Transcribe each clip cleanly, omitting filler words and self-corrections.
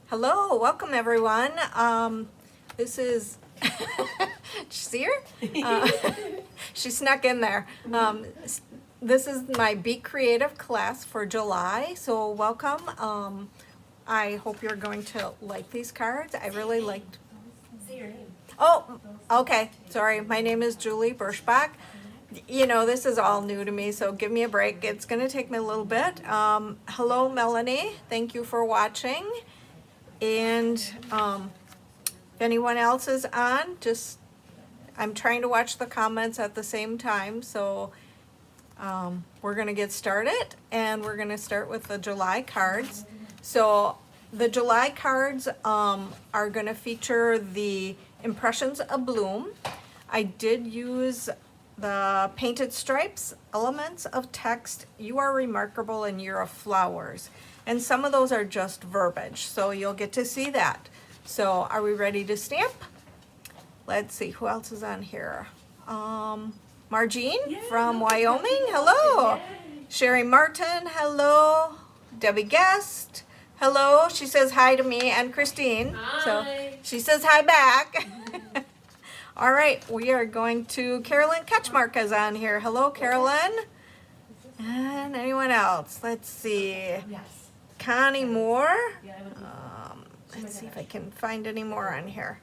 Hello, welcome everyone. This is, did you see her? She snuck in there. This is my Be Creative class for July, so welcome. I hope you're going to like these cards. I really liked. Say your name. Oh, okay, sorry. My name is Julie Birschbach. You know, this is all new to me, so give me a break. It's going to take me a little bit. Hello, Melanie. Thank you for watching. And if anyone else is on, I'm trying to watch the comments at the same time, so we're going to get started, and we're going to start with the July cards. So the July cards are going to feature the Impressions of Bloom. I did use the painted stripes, elements of text, you are remarkable and you're of flowers. And some of those are just verbiage, so you'll get to see that. So are we ready to stamp? Let's see, who else is on here? Margene from Wyoming, hello. Yay. Sherry Martin, hello. Debbie Guest, hello. She says hi to me and Christine. Hi. So she says hi back. All right, we are going to, Carolyn Ketchmark is on here. Hello, Carolyn. And anyone else? Let's see. Yes. Connie Moore. Yeah, I would be. Let's see if I can find any more on here.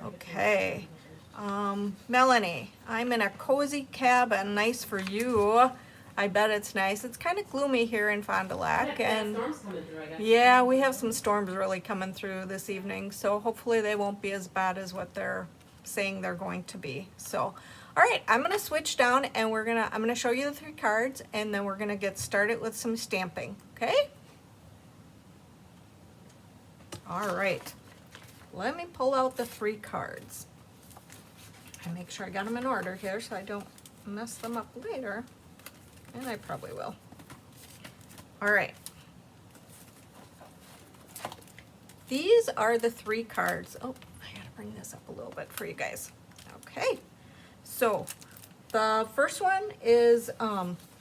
Okay. Melanie, I'm in a cozy cabin. Nice for you. I bet it's nice. It's kind of gloomy here in Fond du Lac. And Storm's coming through, I guess. yeah, we have some storms really coming through this evening. So hopefully they won't be as bad as what they're saying they're going to be. So, all right, I'm going to switch down and I'm going to show you the 3 cards and then we're going to get started with some stamping. Okay? All right, let me pull out the 3 cards and make sure I got them in order here so I don't mess them up later, and I probably will. All right, these are the 3 cards. Oh, I gotta bring this up a little bit for you guys. Okay, so the first one is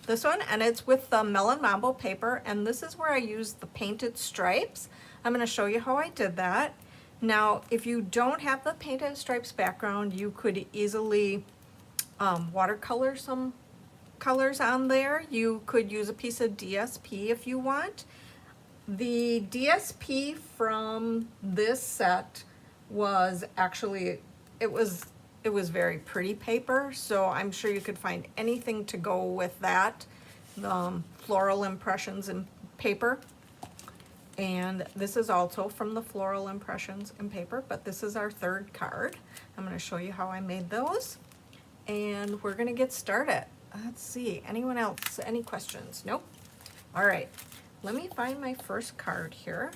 this one, and it's with the Melon Mambo paper, and this is where I used the painted stripes. I'm going to show you how I did that. Now, if you don't have the painted stripes background, you could easily watercolor some colors on there. You could use a piece of DSP if you want. The DSP from this set was actually, it was very pretty paper, so I'm sure you could find anything to go with that. The floral impressions in paper. And this is also from the floral impressions in paper, but this is our 3rd card. I'm going to show you how I made those. And we're going to get started. Let's see, anyone else? Any questions? Nope. All right, let me find my first card here.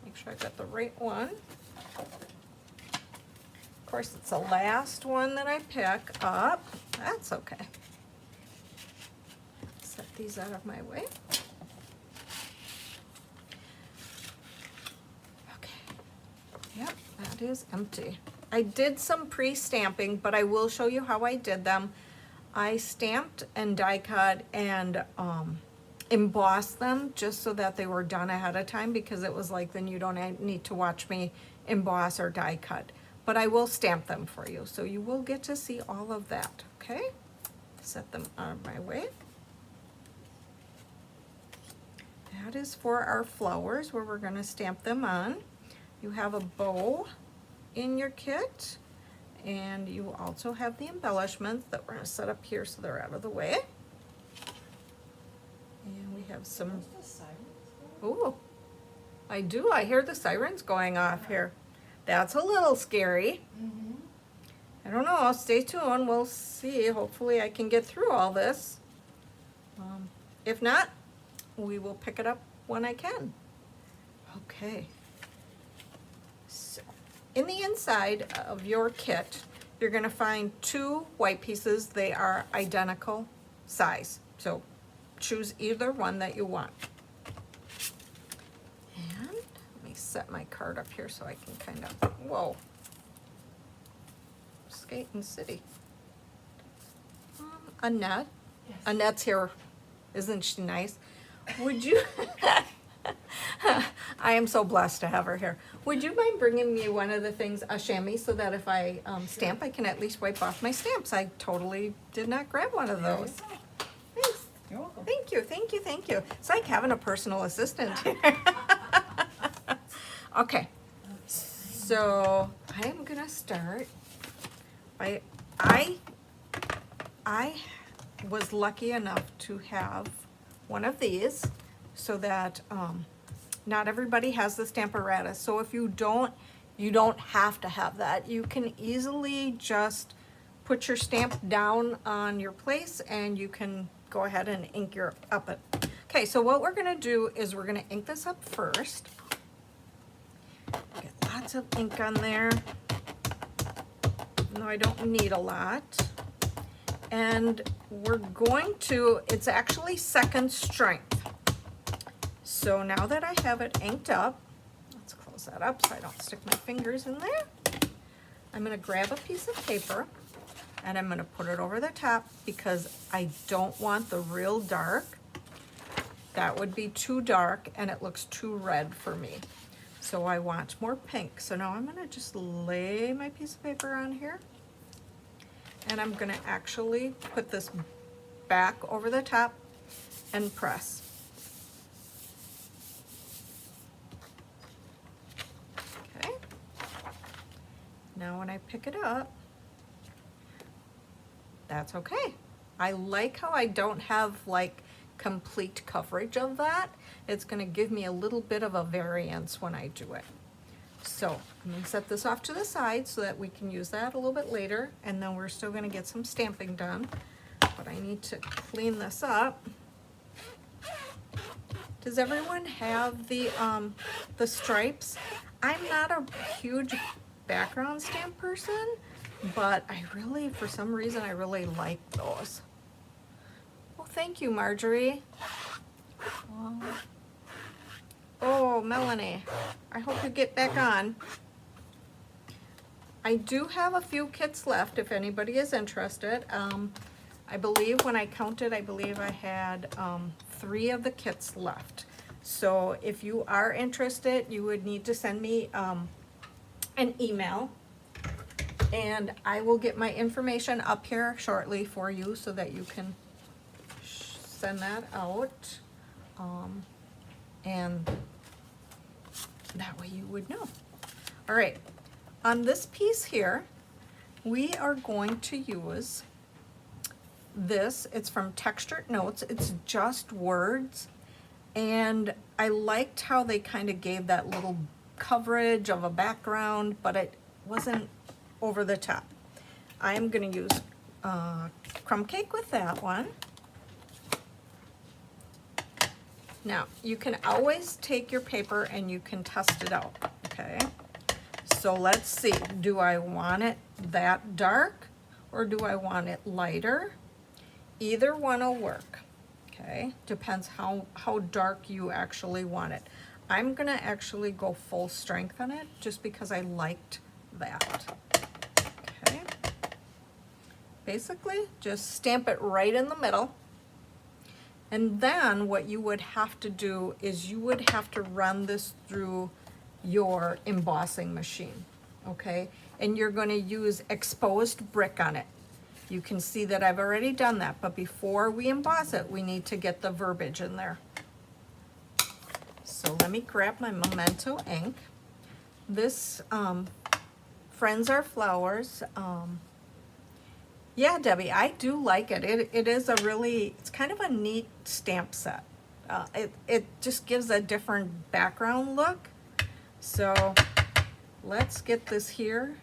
Make sure I got the right one. Of course, it's the last one that I pick up. That's okay. Set these out of my way. Yep, that is empty. I did some pre-stamping, but I will show you how I did them. I stamped and die cut and embossed them just so that they were done ahead of time, because it was like, then you don't need to watch me emboss or die cut. But I will stamp them for you, so you will get to see all of that, okay? Set them out of my way. That is for our flowers where we're going to stamp them on. You have a bow in your kit, and you also have the embellishments that we're going to set up here so they're out of the way. And we have some, ooh, I do, I hear the sirens going off here. That's a little scary. I don't know, stay tuned, we'll see. Hopefully I can get through all this. If not, we will pick it up when I can. Okay. So, in the inside of your kit, you're going to find 2 white pieces. They are identical size. So choose either one that you want. And let me set my card up here so I can kind of, whoa, Skating City. Annette. Yes. Annette's here. Isn't she nice? Would you, I am so blessed to have her here. Would you mind bringing me one of the things, a chamois, so that if I stamp, I can at least wipe off my stamps? I totally did not grab one of those. Thanks. You're welcome. Thank you, thank you, thank you. It's like having a personal assistant here. Okay, so I am gonna start by, I was lucky enough to have one of these so that not everybody has the Stamparatus. So if you don't have to have that. You can easily just put your stamp down on your place and you can go ahead and ink your up it. Okay, so what we're gonna do is we're gonna ink this up first. Get lots of ink on there. No, I don't need a lot. And we're going to, it's actually second strength. So now that I have it inked up, let's close that up so I don't stick my fingers in there. I'm gonna grab a piece of paper and I'm gonna put it over the top because I don't want the real dark. That would be too dark and it looks too red for me. So I want more pink. So now I'm gonna just lay my piece of paper on here. And I'm gonna actually put this back over the top and press. Okay. Now when I pick it up, that's okay. I like how I don't have like complete coverage of that. It's gonna give me a little bit of a variance when I do it. So I'm gonna set this off to the side so that we can use that a little bit later, and then we're still gonna get some stamping done. But I need to clean this up. Does everyone have the stripes? I'm not a huge background stamp person, but I really, for some reason, I really like those. Well, thank you, Marjorie. Oh, Melanie, I hope you get back on. I do have a few kits left if anybody is interested. I believe when I counted, I believe I had 3 of the kits left. So if you are interested, you would need to send me an email. And I will get my information up here shortly for you so that you can send that out. And that way you would know. All right, on this piece here, we are going to use this. It's from Textured Notes. It's just words. And I liked how they kind of gave that little coverage of a background, but it wasn't over the top. I am going to use crumb cake with that one. Now, you can always take your paper and you can test it out, okay? So let's see, do I want it that dark or do I want it lighter? Either one will work, okay? Depends how dark you actually want it. I'm gonna actually go full strength on it just because I liked that, okay? Basically, just stamp it right in the middle. And then what you would have to do is you would have to run this through your embossing machine, okay? And you're going to use exposed brick on it. You can see that I've already done that, but before we emboss it, we need to get the verbiage in there. So let me grab my Memento ink. This Friends Are Flowers. Yeah, Debbie, I do like it. It is a really, it's kind of a neat stamp set. It just gives a different background look. So let's get this here.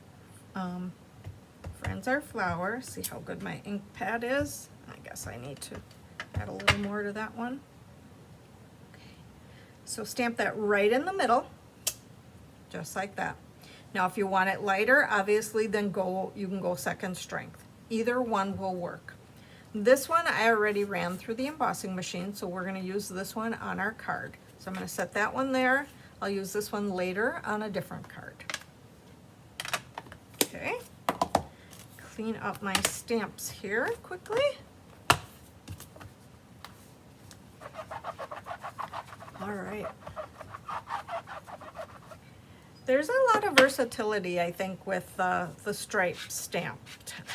Friends Are Flowers. See how good my ink pad is? I guess I need to add a little more to that one. Okay. So stamp that right in the middle, just like that. Now if you want it lighter, obviously then you can go second strength. Either one will work. This one I already ran through the embossing machine, so we're going to use this one on our card. So I'm going to set that one there. I'll use this one later on a different card. Okay. Clean up my stamps here quickly. All right. There's a lot of versatility, I think, with the stripe stamp.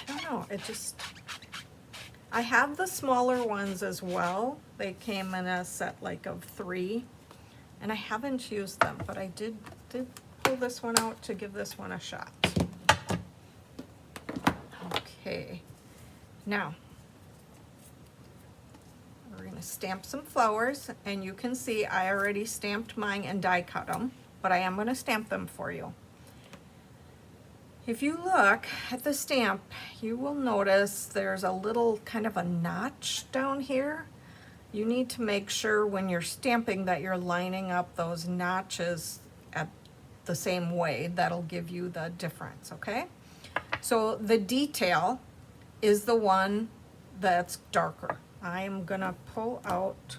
I don't know, it just, I have the smaller ones as well. They came in a set like of 3, and I haven't used them, but I did pull this one out to give this one a shot. Okay, now we're gonna stamp some flowers, and you can see I already stamped mine and die cut them, but I am gonna stamp them for you. If you look at the stamp, you will notice there's a little kind of a notch down here. You need to make sure when you're stamping that you're lining up those notches at the same way. That'll give you the difference, okay? So the detail is the one that's darker. I'm gonna pull out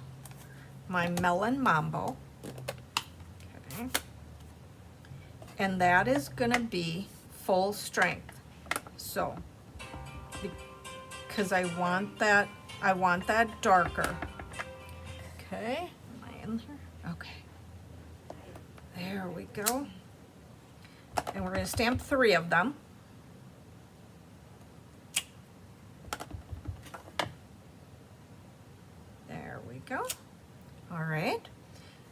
my Melon Mambo, okay? And that is gonna be full strength. So, because I want that darker. Okay, am I in here? Okay. There we go. And we're gonna stamp 3 of them. There we go. All right.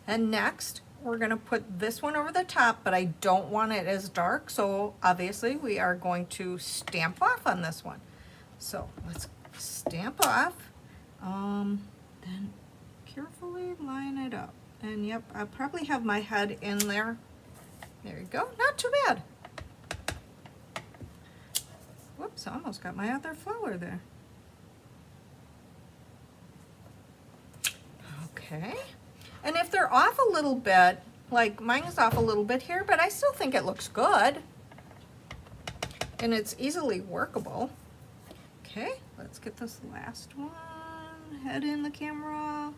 And next, we're gonna put this one over the top, but I don't want it as dark, so obviously we are going to stamp off on this one. So let's stamp off, then carefully line it up. And yep, I probably have my head in there. There you go, not too bad. Whoops, I almost got my other flower there. Okay. And if they're off a little bit, like mine is off a little bit here, but I still think it looks good. And it's easily workable. Okay, let's get this last one. Head in the camera.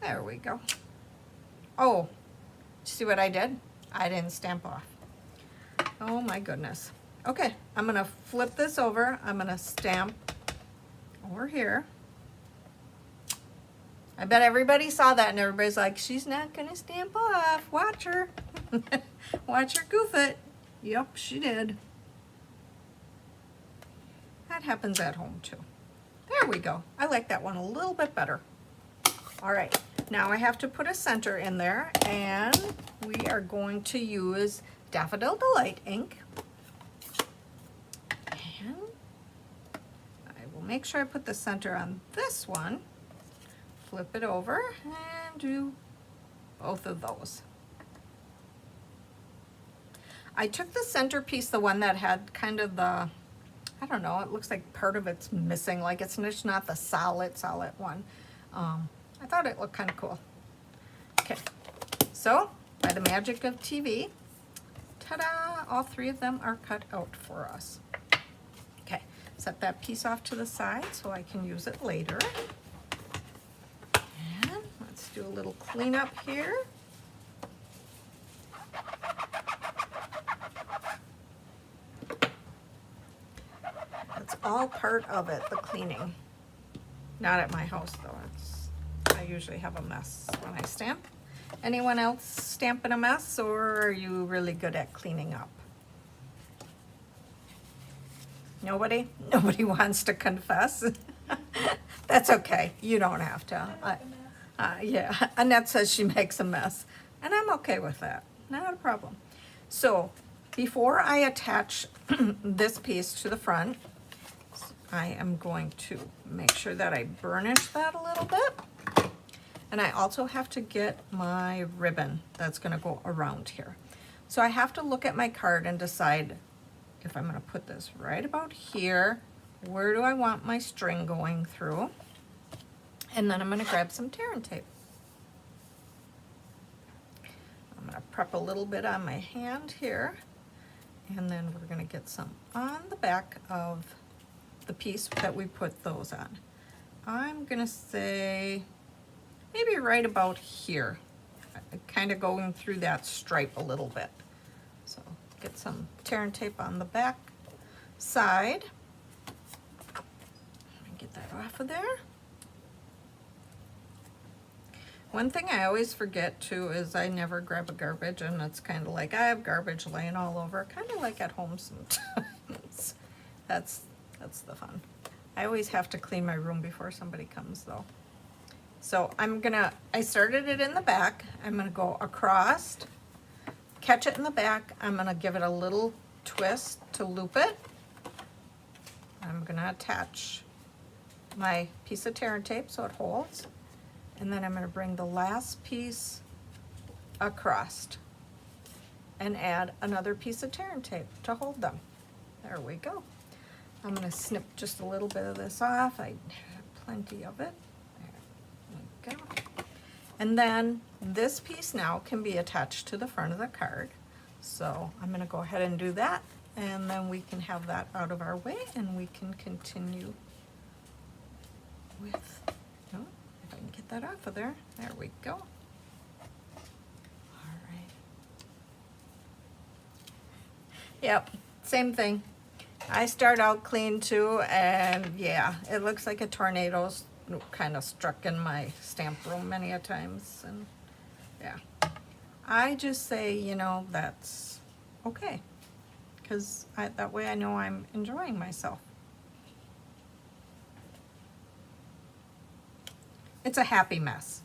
There we go. Oh, see what I did? I didn't stamp off. Oh my goodness. Okay, I'm gonna flip this over. I'm gonna stamp over here. I bet everybody saw that and everybody's like, she's not gonna stamp off. Watch her. Watch her goof it. Yep, she did. That happens at home too. There we go. I like that one a little bit better. All right, now I have to put a center in there, and we are going to use Daffodil Delight ink. And I will make sure I put the center on this one. Flip it over and do both of those. I took the centerpiece, the one that had kind of the, I don't know, it looks like part of it's missing, like it's just not the solid one. I thought it looked kind of cool. Okay, so by the magic of TV, ta-da, all 3 of them are cut out for us. Okay, set that piece off to the side so I can use it later. Let's do a little cleanup here. That's all part of it, the cleaning. Not at my house though. I usually have a mess when I stamp. Anyone else stamping a mess, or are you really good at cleaning up? Nobody? Nobody wants to confess? That's okay. You don't have to. Yeah, Annette says she makes a mess, and I'm okay with that. Not a problem. So before I attach this piece to the front, I am going to make sure that I burnish that a little bit. And I also have to get my ribbon that's going to go around here. So I have to look at my card and decide if I'm going to put this right about here. Where do I want my string going through? And then I'm going to grab some tear and tape. I'm going to prep a little bit on my hand here, and then we're going to get some on the back of the piece that we put those on. I'm going to say maybe right about here, kind of going through that stripe a little bit. So get some tear and tape on the back side. Get that off of there. One thing I always forget too is I never grab a garbage, and it's kind of like I have garbage laying all over, kind of like at home sometimes. That's the fun. I always have to clean my room before somebody comes though. So I started it in the back. I'm gonna go across, catch it in the back. I'm gonna give it a little twist to loop it. I'm gonna attach my piece of tear and tape so it holds. And then I'm gonna bring the last piece across and add another piece of tear and tape to hold them. There we go. I'm gonna snip just a little bit of this off. I have plenty of it. There we go. And then this piece now can be attached to the front of the card. So I'm gonna go ahead and do that, and then we can have that out of our way and we can continue with, oh, if I can get that off of there. There we go. All right. Yep, same thing. I start out clean too, and yeah, it looks like a tornado's kind of struck in my stamp room many a times, and yeah. I just say, you know, that's okay, because that way I know I'm enjoying myself. It's a happy mess.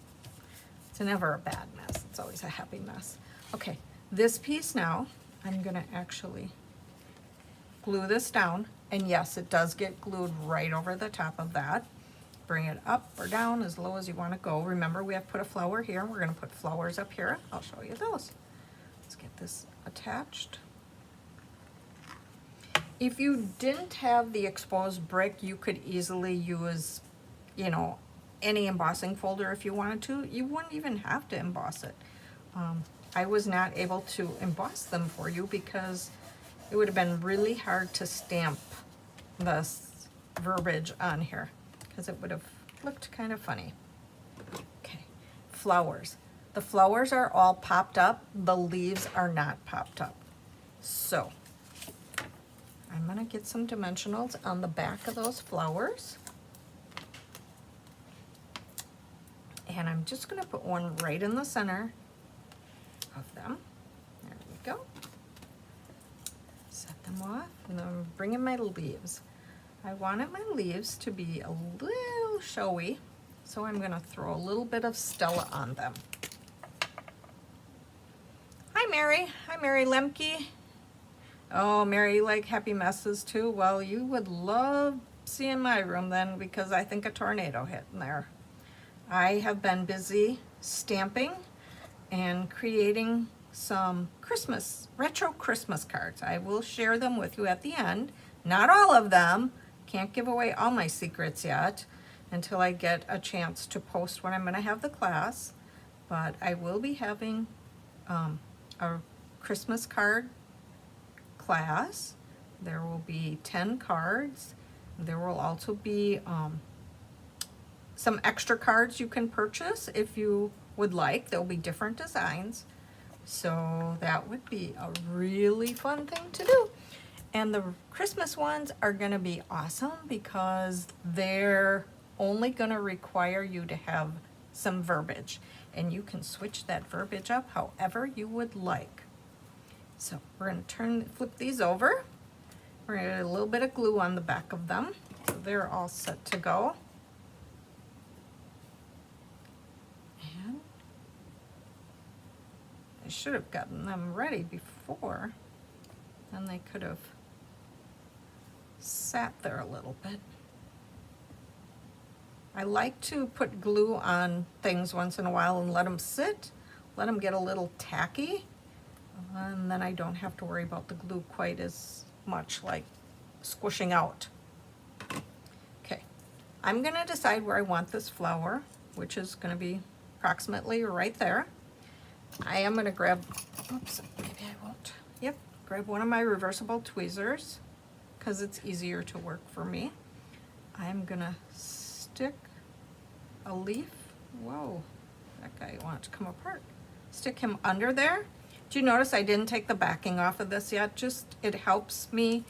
It's never a bad mess. It's always a happy mess. Okay, this piece now, I'm gonna actually glue this down, and yes, it does get glued right over the top of that. Bring it up or down as low as you want to go. Remember, we have put a flower here. We're going to put flowers up here. I'll show you those. Let's get this attached. If you didn't have the exposed brick, you could easily use, you know, any embossing folder if you wanted to. You wouldn't even have to emboss it. I was not able to emboss them for you because it would have been really hard to stamp this verbiage on here, because it would have looked kind of funny. Okay, flowers. The flowers are all popped up. The leaves are not popped up. So I'm gonna get some dimensionals on the back of those flowers. And I'm just gonna put one right in the center of them. There we go. Set them off, and then I'm bringing my leaves. I wanted my leaves to be a little showy, so I'm gonna throw a little bit of Stella on them. Hi Mary. Hi Mary Lemke. Oh, Mary, you like happy messes too? Well, you would love seeing my room then, because I think a tornado hit in there. I have been busy stamping and creating some retro Christmas cards. I will share them with you at the end. Not all of them. Can't give away all my secrets yet until I get a chance to post when I'm going to have the class. But I will be having a Christmas card class. There will be 10 cards. There will also be some extra cards you can purchase if you would like. There'll be different designs. So that would be a really fun thing to do. And the Christmas ones are going to be awesome because they're only going to require you to have some verbiage. And you can switch that verbiage up however you would like. So we're going to flip these over. We're going to get a little bit of glue on the back of them. So they're all set to go. And I should have gotten them ready before. Then they could have sat there a little bit. I like to put glue on things once in a while and let them sit, let them get a little tacky, and then I don't have to worry about the glue quite as much, like squishing out. Okay, I'm gonna decide where I want this flower, which is gonna be approximately right there. I am gonna grab, oops, maybe I won't. Yep, grab one of my reversible tweezers because it's easier to work for me. I'm gonna stick a leaf. Whoa, that guy wants to come apart. Stick him under there. Do you notice I didn't take the backing off of this yet? Just, it helps me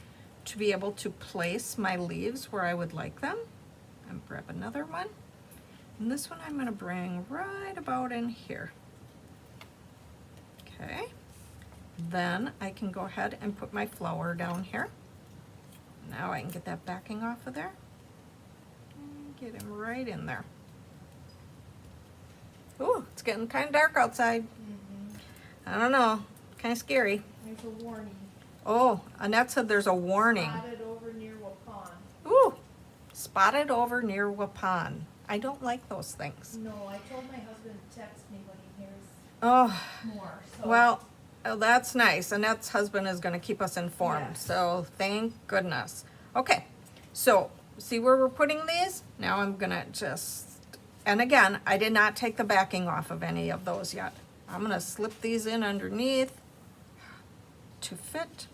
to be able to place my leaves where I would like them. And grab another one. And this one I'm gonna bring right about in here. Okay. Then I can go ahead and put my flower down here. Now I can get that backing off of there. And get him right in there. Ooh, it's getting kind of dark outside. I don't know, kind of scary. There's a warning. Oh, Annette said there's a warning. Spotted over near Waupun. Ooh, spotted over near Waupun. I don't like those things. No, I told my husband to text me when he hears Oh, more. So well, oh, that's nice. Annette's husband is going to keep us informed, Yes. so thank goodness. Okay, so see where we're putting these? Now I'm going to just, and again, I did not take the backing off of any of those yet. I'm going to slip these in underneath to fit.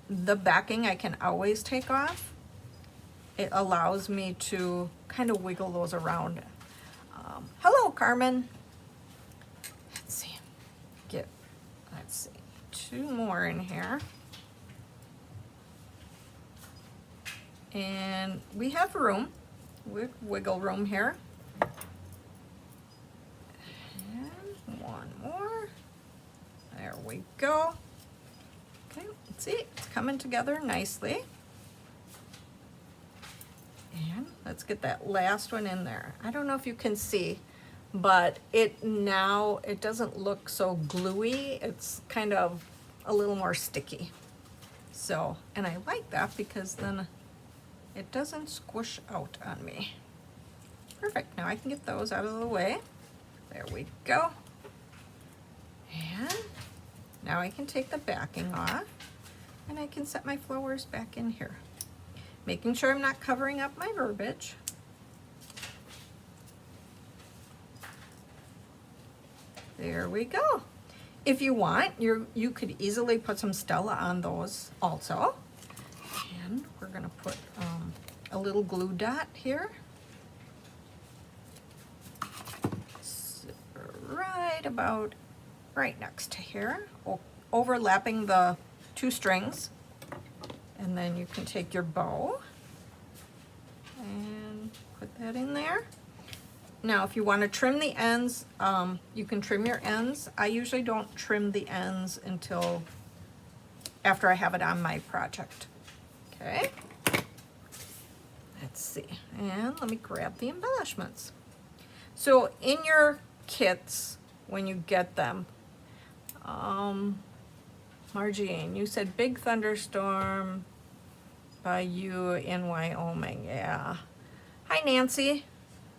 The backing I can always take off. It allows me to kind of wiggle those around. Hello, Carmen. Let's see. Let's see, 2 more in here. And we have room, wiggle room here. And 1 more. There we go. Okay, let's see, it's coming together nicely. And let's get that last one in there. I don't know if you can see, but it doesn't look so gluey. It's kind of a little more sticky. So, and I like that because then it doesn't squish out on me. Perfect, now I can get those out of the way. There we go. And now I can take the backing off and I can set my flowers back in here. Making sure I'm not covering up my verbiage. There we go. If you want, you could easily put some Stella on those also. And we're gonna put a little glue dot here. Right next to here, overlapping the 2 strings. And then you can take your bow and put that in there. Now, if you want to trim the ends, you can trim your ends. I usually don't trim the ends until after I have it on my project. Okay. Let's see. And let me grab the embellishments. So in your kits, when you get them, Marjane, you said big thunderstorm by you in Wyoming. Yeah. Hi, Nancy.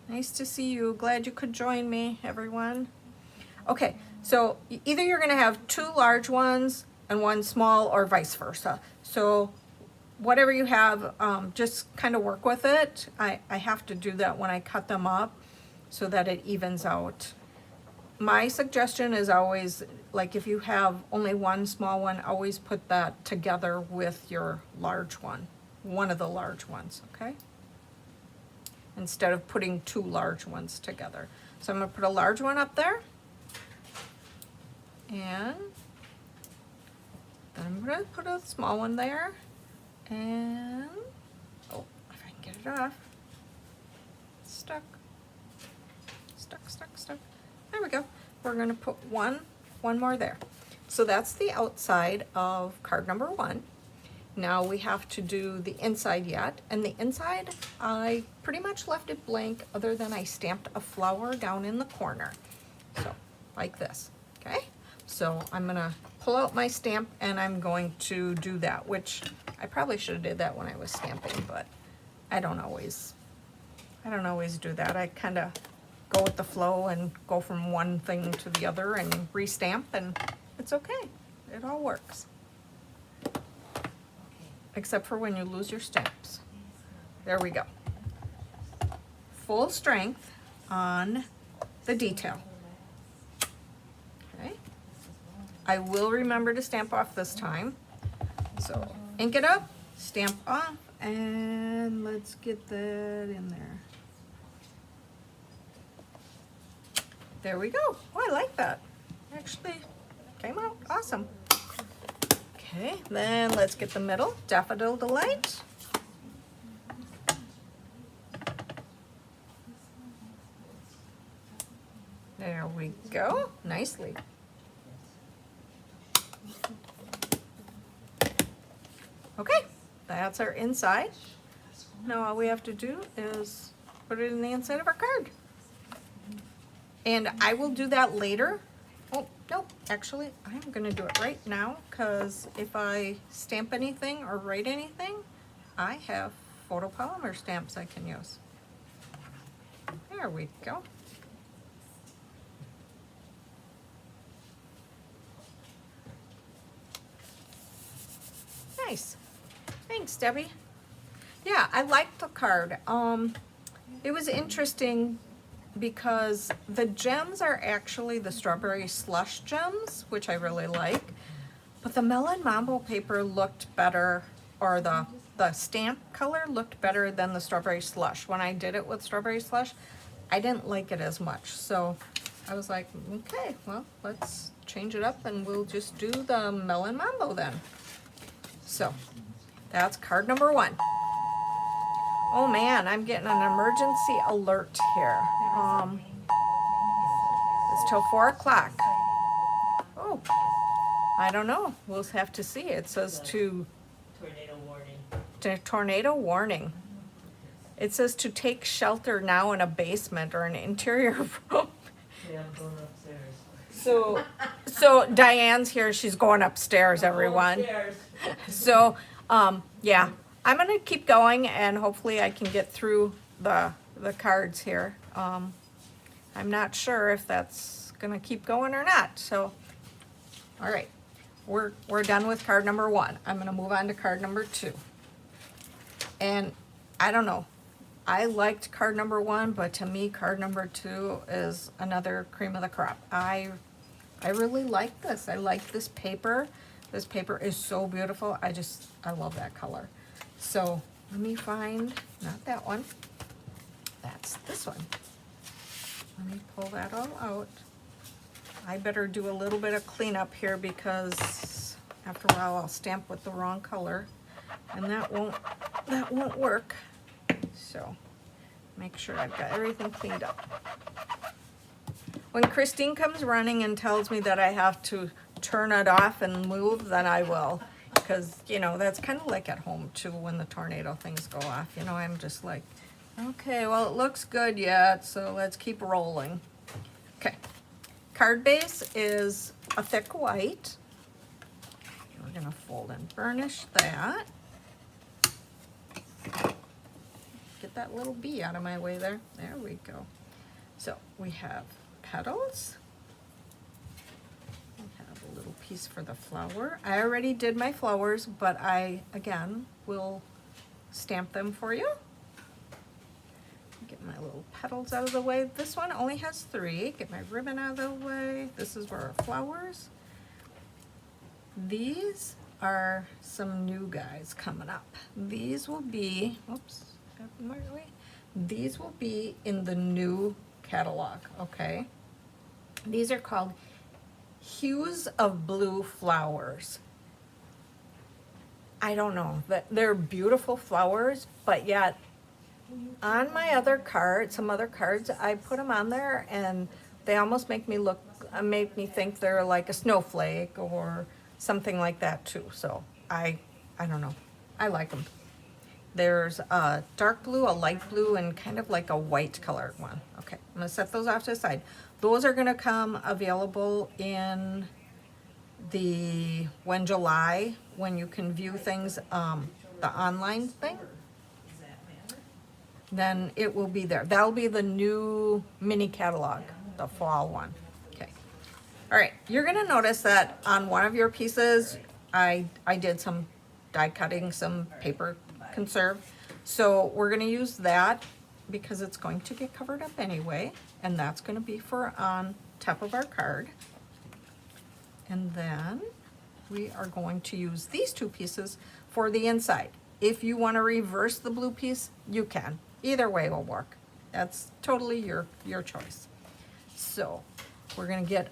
Nice to see you. Glad you could join me, everyone. Okay, so either you're going to have 2 large ones and 1 small, or vice versa. So whatever you have, just kind of work with it. I have to do that when I cut them up so that it evens out. My suggestion is always, like, if you have only 1 small one, always put that together with your large one of the large ones, okay? Instead of putting 2 large ones together. So I'm gonna put a large one up there. And then I'm gonna put a small one there. And, oh, if I can get it off. Stuck. There we go. We're gonna put one more there. So that's the outside of card number 1. Now we have to do the inside yet. And the inside, I pretty much left it blank other than I stamped a flower down in the corner. So, like this, okay? So I'm gonna pull out my stamp and I'm going to do that, which I probably should have did that when I was stamping, but I don't always do that. I kind of go with the flow and go from one thing to the other and re-stamp, and it's okay. It all works. Except for when you lose your stamps. There we go. Full strength on the detail. Okay. I will remember to stamp off this time. So ink it up, stamp off, and let's get that in there. There we go. Oh, I like that. Actually came out awesome. Okay, then let's get the middle, Daffodil Delight. There we go, nicely. Okay, that's our inside. Now all we have to do is put it in the inside of our card. And I will do that later. Oh, no, actually, I'm gonna do it right now, because if I stamp anything or write anything, I have photopolymer stamps I can use. There we go. Nice. Thanks, Debbie. Yeah, I liked the card. It was interesting because the gems are actually the strawberry slush gems, which I really like. But the melon mambo paper looked better, or the stamp color looked better than the strawberry slush. When I did it with strawberry slush, I didn't like it as much. So I was like, okay, well, let's change it up and we'll just do the melon mambo then. So that's card number 1. Oh man, I'm getting an emergency alert here. It's till 4 o'clock. Oh, I don't know. We'll have to see. It says Tornado warning. tornado warning. It says to take shelter now in a basement or an interior room. Yeah, I'm going upstairs. So Diane's here. She's going upstairs, everyone. Upstairs. So, yeah, I'm gonna keep going and hopefully I can get through the cards here. I'm not sure if that's gonna keep going or not, so, all right. We're done with card number 1. I'm gonna move on to card number 2. And I don't know, I liked card number 1, but to me, card number 2 is another cream of the crop. I really like this. I like this paper. This paper is so beautiful. I love that color. So let me find, not that one, that's this one. Let me pull that all out. I better do a little bit of cleanup here because after a while I'll stamp with the wrong color and that won't work. So make sure I've got everything cleaned up. When Christine comes running and tells me that I have to turn it off and move, then I will. Because, you know, that's kind of like at home too when the tornado things go off. You know, I'm just like, okay, well, it looks good yet, so let's keep rolling. Okay. Card base is a thick white. We're going to fold and burnish that. Get that little bee out of my way there. There we go. So we have petals. We have a little piece for the flower. I already did my flowers, but I, again, will stamp them for you. Get my little petals out of the way. This one only has 3. Get my ribbon out of the way. This is where our flowers. These are some new guys coming up. These will be, oops, these will be in the new catalog, okay? These are called Hues of Blue Flowers. I don't know, they're beautiful flowers, but yet on my other card, some other cards, I put them on there and they almost make me think they're like a snowflake or something like that too. So I don't know. I like them. There's a dark blue, a light blue, and kind of like a white colored one. Okay, I'm gonna set those off to the side. Those are gonna come available in July, when you can view things, the online thing. Then it will be there. That'll be the new mini catalog, the fall one. Okay. All right, you're gonna notice that on one of your pieces, I did some die cutting, some paper conserve. So we're gonna use that because it's going to get covered up anyway, and that's gonna be for on top of our card. And then we are going to use these 2 pieces for the inside. If you wanna reverse the blue piece, you can. Either way will work. That's totally your choice. So we're gonna get,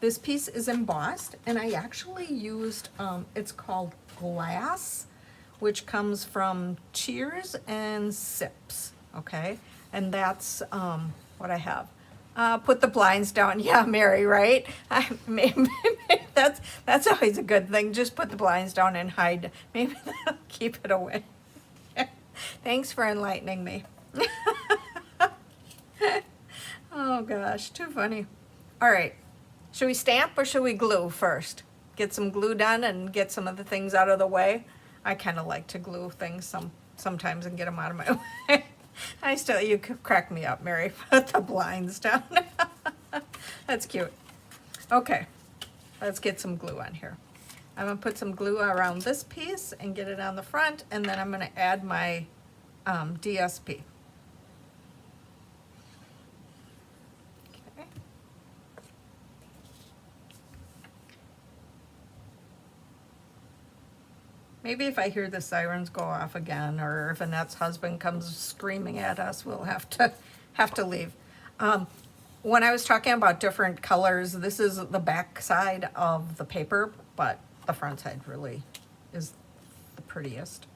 this piece is embossed, and I actually used, it's called Glass, which comes from Cheers and Sips, okay? And that's what I have. Put the blinds down. Yeah, Mary, right? That's always a good thing. Just put the blinds down and hide. Maybe that'll keep it away. Thanks for enlightening me. Oh gosh, too funny. All right, should we stamp or should we glue first? Get some glue done and get some of the things out of the way. I kind of like to glue things sometimes and get them out of my way. You could crack me up, Mary. Put the blinds down. That's cute. Okay, let's get some glue on here. I'm gonna put some glue around this piece and get it on the front, and then I'm gonna add my DSP. Okay. Maybe if I hear the sirens go off again, or if Annette's husband comes screaming at us, we'll have to leave. When I was talking about different colors, this is the back side of the paper, but the front side really is the prettiest.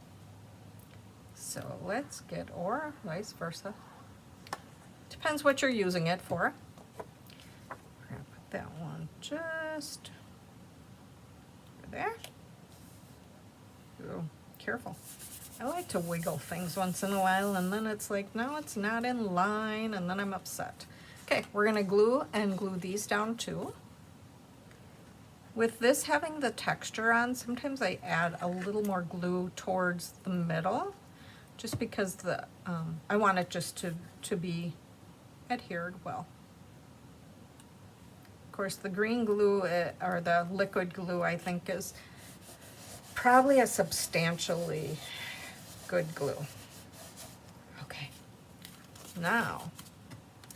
So let's get, or vice versa. Depends what you're using it for. We're gonna put that one just over there. Ooh, careful. I like to wiggle things once in a while, and then it's like, no, it's not in line, and then I'm upset. Okay, we're gonna glue these down too. With this having the texture on, sometimes I add a little more glue towards the middle, just because I want it just to be adhered well. Of course, the green glue, or the liquid glue, I think is probably a substantially good glue. Okay, now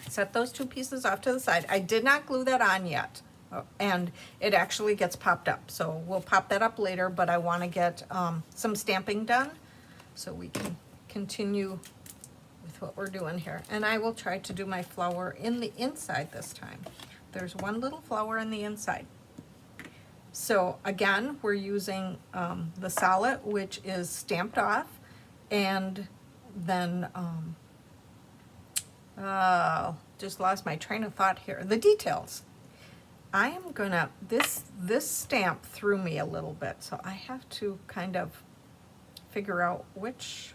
set those two pieces off to the side. I did not glue that on yet, and it actually gets popped up. So we'll pop that up later, but I want to get some stamping done so we can continue with what we're doing here. And I will try to do my flower in the inside this time. There's one little flower in the inside. So again, we're using the solid, which is stamped off, and then just lost my train of thought here. The details. I am gonna, this stamp threw me a little bit, so I have to kind of figure out which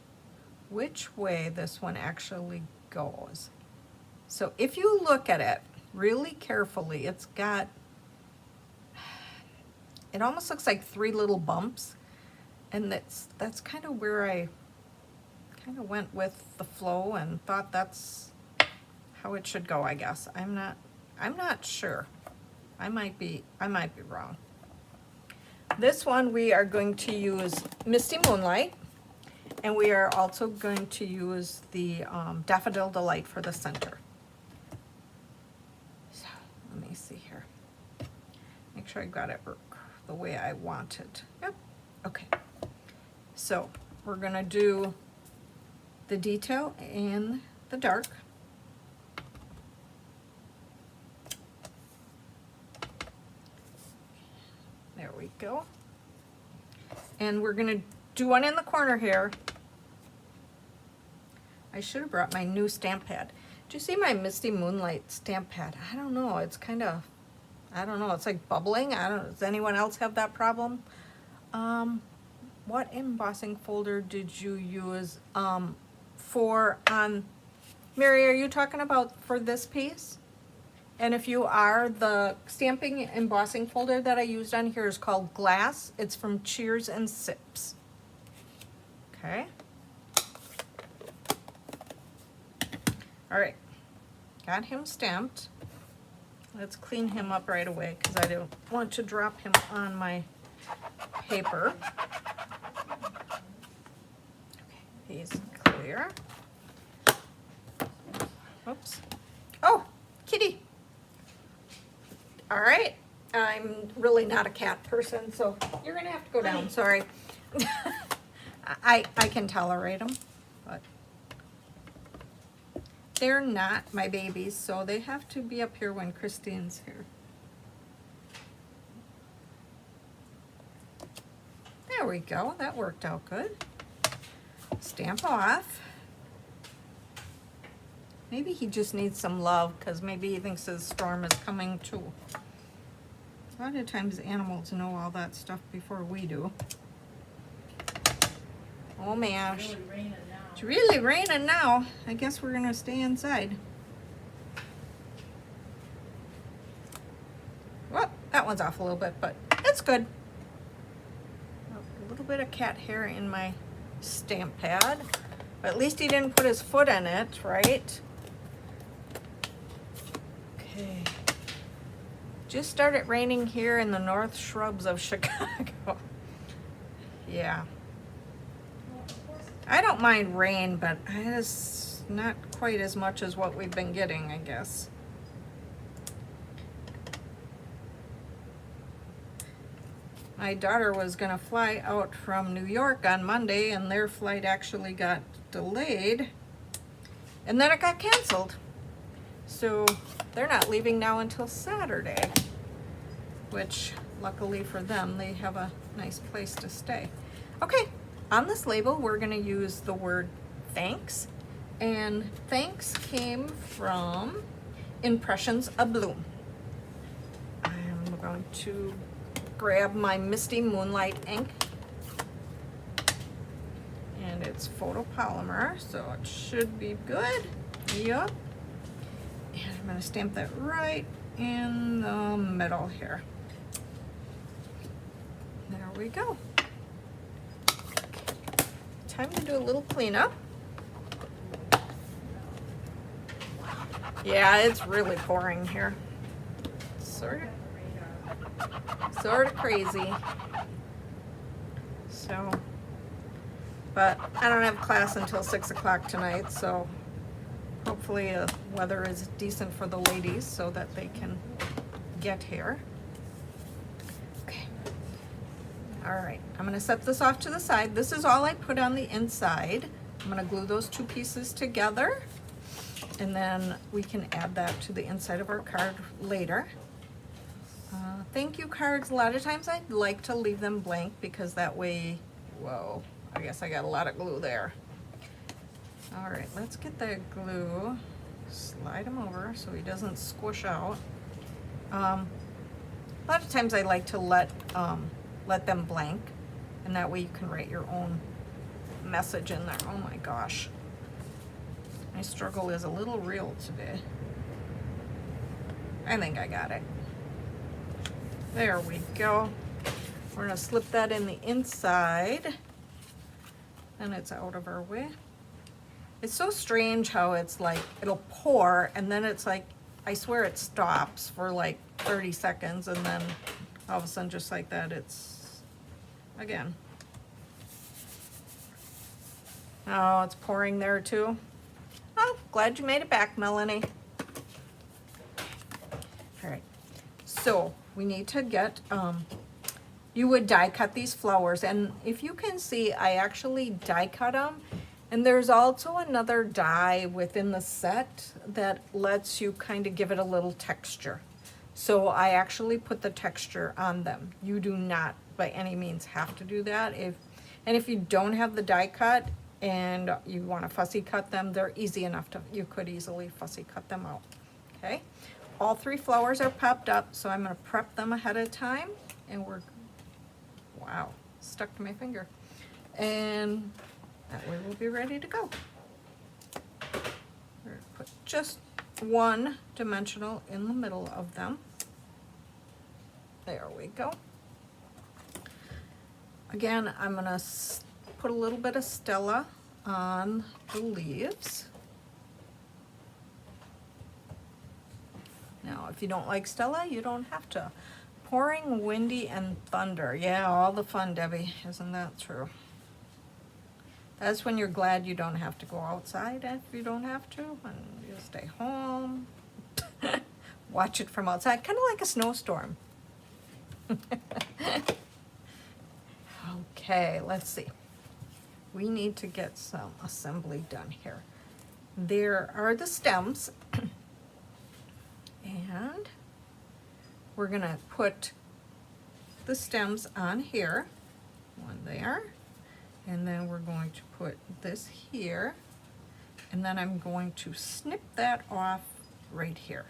way this one actually goes. So if you look at it really carefully, it's got, it almost looks like 3 little bumps, and that's kind of where I kind of went with the flow and thought that's how it should go, I guess. I'm not sure. I might be wrong. This one we are going to use Misty Moonlight, and we are also going to use the Daffodil Delight for the center. So let me see here. Make sure I got it the way I want it. Yep. Okay. So we're gonna do the detail in the dark. There we go. And we're gonna do one in the corner here. I should have brought my new stamp pad. Do you see my Misty Moonlight stamp pad? I don't know, it's kind of, I don't know, it's like bubbling. Does anyone else have that problem? What embossing folder did you use Mary, are you talking about for this piece? And if you are, the stamping embossing folder that I used on here is called Glass. It's from Cheers and Sips. Okay. All right, got him stamped. Let's clean him up right away because I don't want to drop him on my paper. Okay, he's clear. Oops. Oh, kitty. All right, I'm really not a cat person, so you're gonna have to go down, sorry. I can tolerate them, but they're not my babies, so they have to be up here when Christine's here. There we go, that worked out good. Stamp off. Maybe he just needs some love, because maybe he thinks his storm is coming too. A lot of times animals know all that stuff before we do. Oh man, It's really raining now. it's really raining now. I guess we're gonna stay inside. Well, that one's off a little bit, but it's good. A little bit of cat hair in my stamp pad. But at least he didn't put his foot in it, right? Okay. Just started raining here in the north shrubs of Chicago. Yeah. Well, of course, I don't mind rain, but it's not quite as much as what we've been getting, I guess. My daughter was gonna fly out from New York on Monday, and their flight actually got delayed, and then it got canceled. So they're not leaving now until Saturday, which luckily for them, they have a nice place to stay. Okay, on this label, we're gonna use the word thanks, and thanks came from Impressions of Bloom. I'm going to grab my Misty Moonlight ink, and it's photopolymer, so it should be good. Yup. And I'm going to stamp that right in the middle here. There we go. Time to do a little cleanup. Yeah, it's really pouring here. Sort of crazy. So, but I don't have class until 6 o'clock tonight, so hopefully the weather is decent for the ladies so that they can get here. Okay. All right, I'm gonna set this off to the side. This is all I put on the inside. I'm gonna glue those two pieces together, and then we can add that to the inside of our card later. Thank you cards, a lot of times I like to leave them blank because that way, whoa, I guess I got a lot of glue there. All right, let's get the glue, slide him over so he doesn't squish out. A lot of times I like to let them blank, and that way you can write your own message in there. Oh my gosh. My struggle is a little real today. I think I got it. There we go. We're gonna slip that in the inside, and it's out of our way. It's so strange how it's like, it'll pour, and then it's like, I swear it stops for like 30 seconds, and then all of a sudden, just like that, it's, again. Oh, it's pouring there too. Oh, glad you made it back, Melanie. All right, so we need to get, you would die cut these flowers, and if you can see, I actually die cut them, and there's also another die within the set that lets you kind of give it a little texture. So I actually put the texture on them. You do not by any means have to do that. If you don't have the die cut and you want to fussy cut them, they're easy enough to, you could easily fussy cut them out, okay? All three flowers are popped up, so I'm going to prep them ahead of time, and we're, wow, stuck to my finger. And that way we'll be ready to go. We're going to put just one dimensional in the middle of them. There we go. Again, I'm going to put a little bit of Stella on the leaves. Now, if you don't like Stella, you don't have to. Pouring, windy, and thunder. Yeah, all the fun, Debbie. Isn't that true? That's when you're glad you don't have to go outside if you don't have to, and you stay home. Watch it from outside, kind of like a snowstorm. Okay, let's see. We need to get some assembly done here. There are the stems. And we're gonna put the stems on here, one there, and then we're going to put this here, and then I'm going to snip that off right here.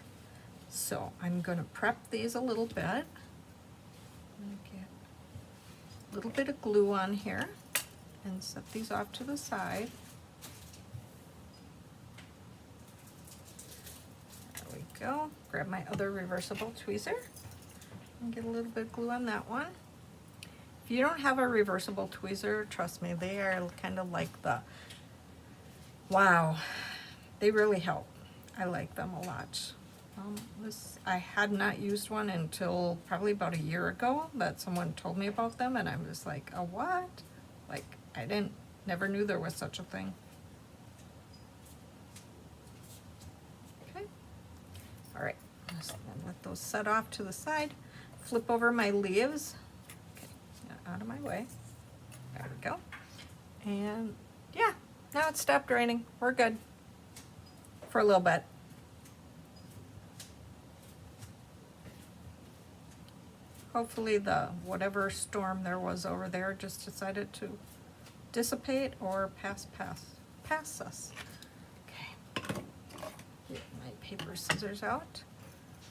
So I'm gonna prep these a little bit. Get a little bit of glue on here and set these off to the side. There we go. Grab my other reversible tweezer and get a little bit of glue on that one. If you don't have a reversible tweezer, trust me, they are kind of like the, wow, they really help. I like them a lot. I had not used one until probably about a year ago that someone told me about them, and I'm just like, a what? Like, never knew there was such a thing. Okay. All right, just gonna let those set off to the side. Flip over my leaves. Okay, out of my way. There we go. And yeah, now it's stopped raining. We're good for a little bit. Hopefully the whatever storm there was over there just decided to dissipate or pass us. Okay, get my paper scissors out.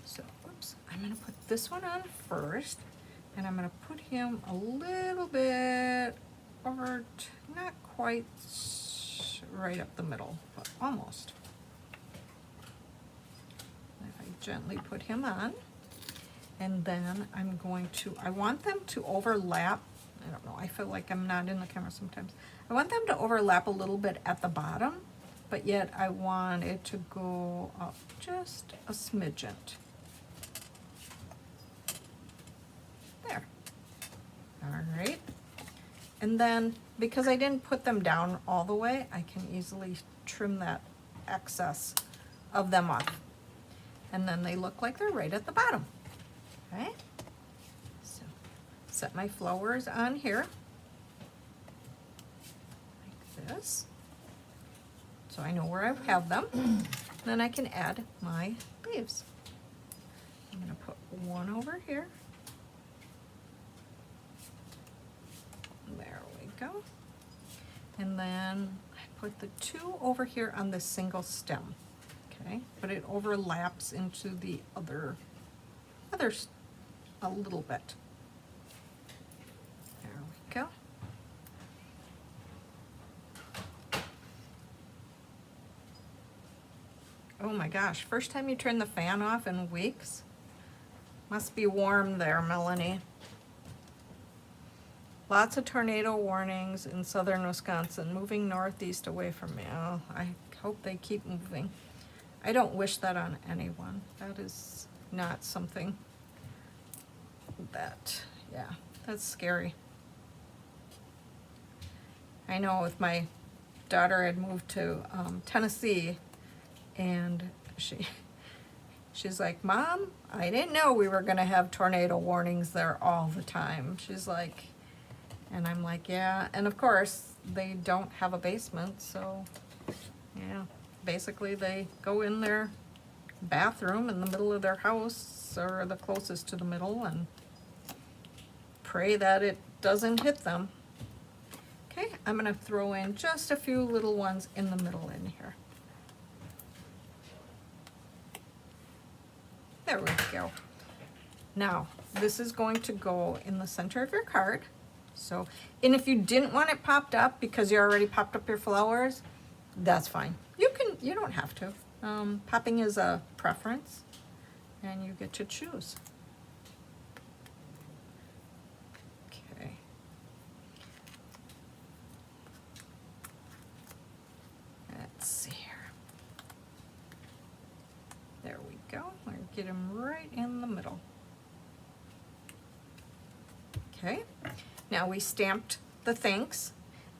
So, whoops, I'm gonna put this one on first, and I'm gonna put him a little bit over, not quite right up the middle, but almost. If I gently put him on. And then I'm going to, I want them to overlap. I don't know, I feel like I'm not in the camera sometimes. I want them to overlap a little bit at the bottom, but yet I want it to go up just a smidgen. There. All right. And then, because I didn't put them down all the way, I can easily trim that excess of them off. And then they look like they're right at the bottom. Okay, so set my flowers on here, like this, so I know where I have them. Then I can add my leaves. I'm going to put one over here. There we go. And then I put the two over here on the single stem, okay, but it overlaps into the others a little bit. There we go. Oh my gosh, first time you turn the fan off in weeks. Must be warm there, Melanie. Lots of tornado warnings in southern Wisconsin, moving northeast away from me. Oh, I hope they keep moving. I don't wish that on anyone. That is not something that, yeah, that's scary. I know with my daughter had moved to Tennessee, and she's like, Mom, I didn't know we were gonna have tornado warnings there all the time. She's like, and I'm like, yeah, and of course they don't have a basement, so yeah, basically they go in their bathroom in the middle of their house or the closest to the middle and pray that it doesn't hit them. Okay, I'm gonna throw in just a few little ones in the middle in here. There we go. Now, this is going to go in the center of your card. So, and if you didn't want it popped up because you already popped up your flowers, that's fine. You don't have to. Popping is a preference, and you get to choose. Okay. Let's see here. There we go. We'll get them right in the middle. Okay. Now we stamped the thanks,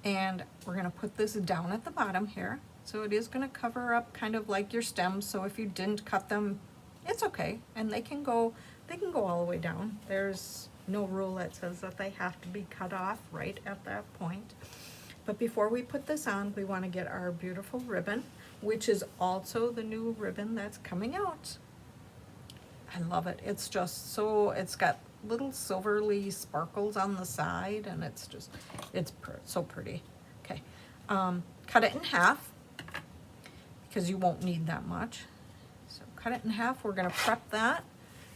and we're going to put this down at the bottom here. So it is going to cover up kind of like your stems, so if you didn't cut them, it's okay. And they can go all the way down. There's no rule that says that they have to be cut off right at that point. But before we put this on, we want to get our beautiful ribbon, which is also the new ribbon that's coming out. I love it. It's just so, it's got little silverly sparkles on the side, and it's just, it's so pretty. Okay, cut it in half. because you won't need that much. So cut it in half. We're gonna prep that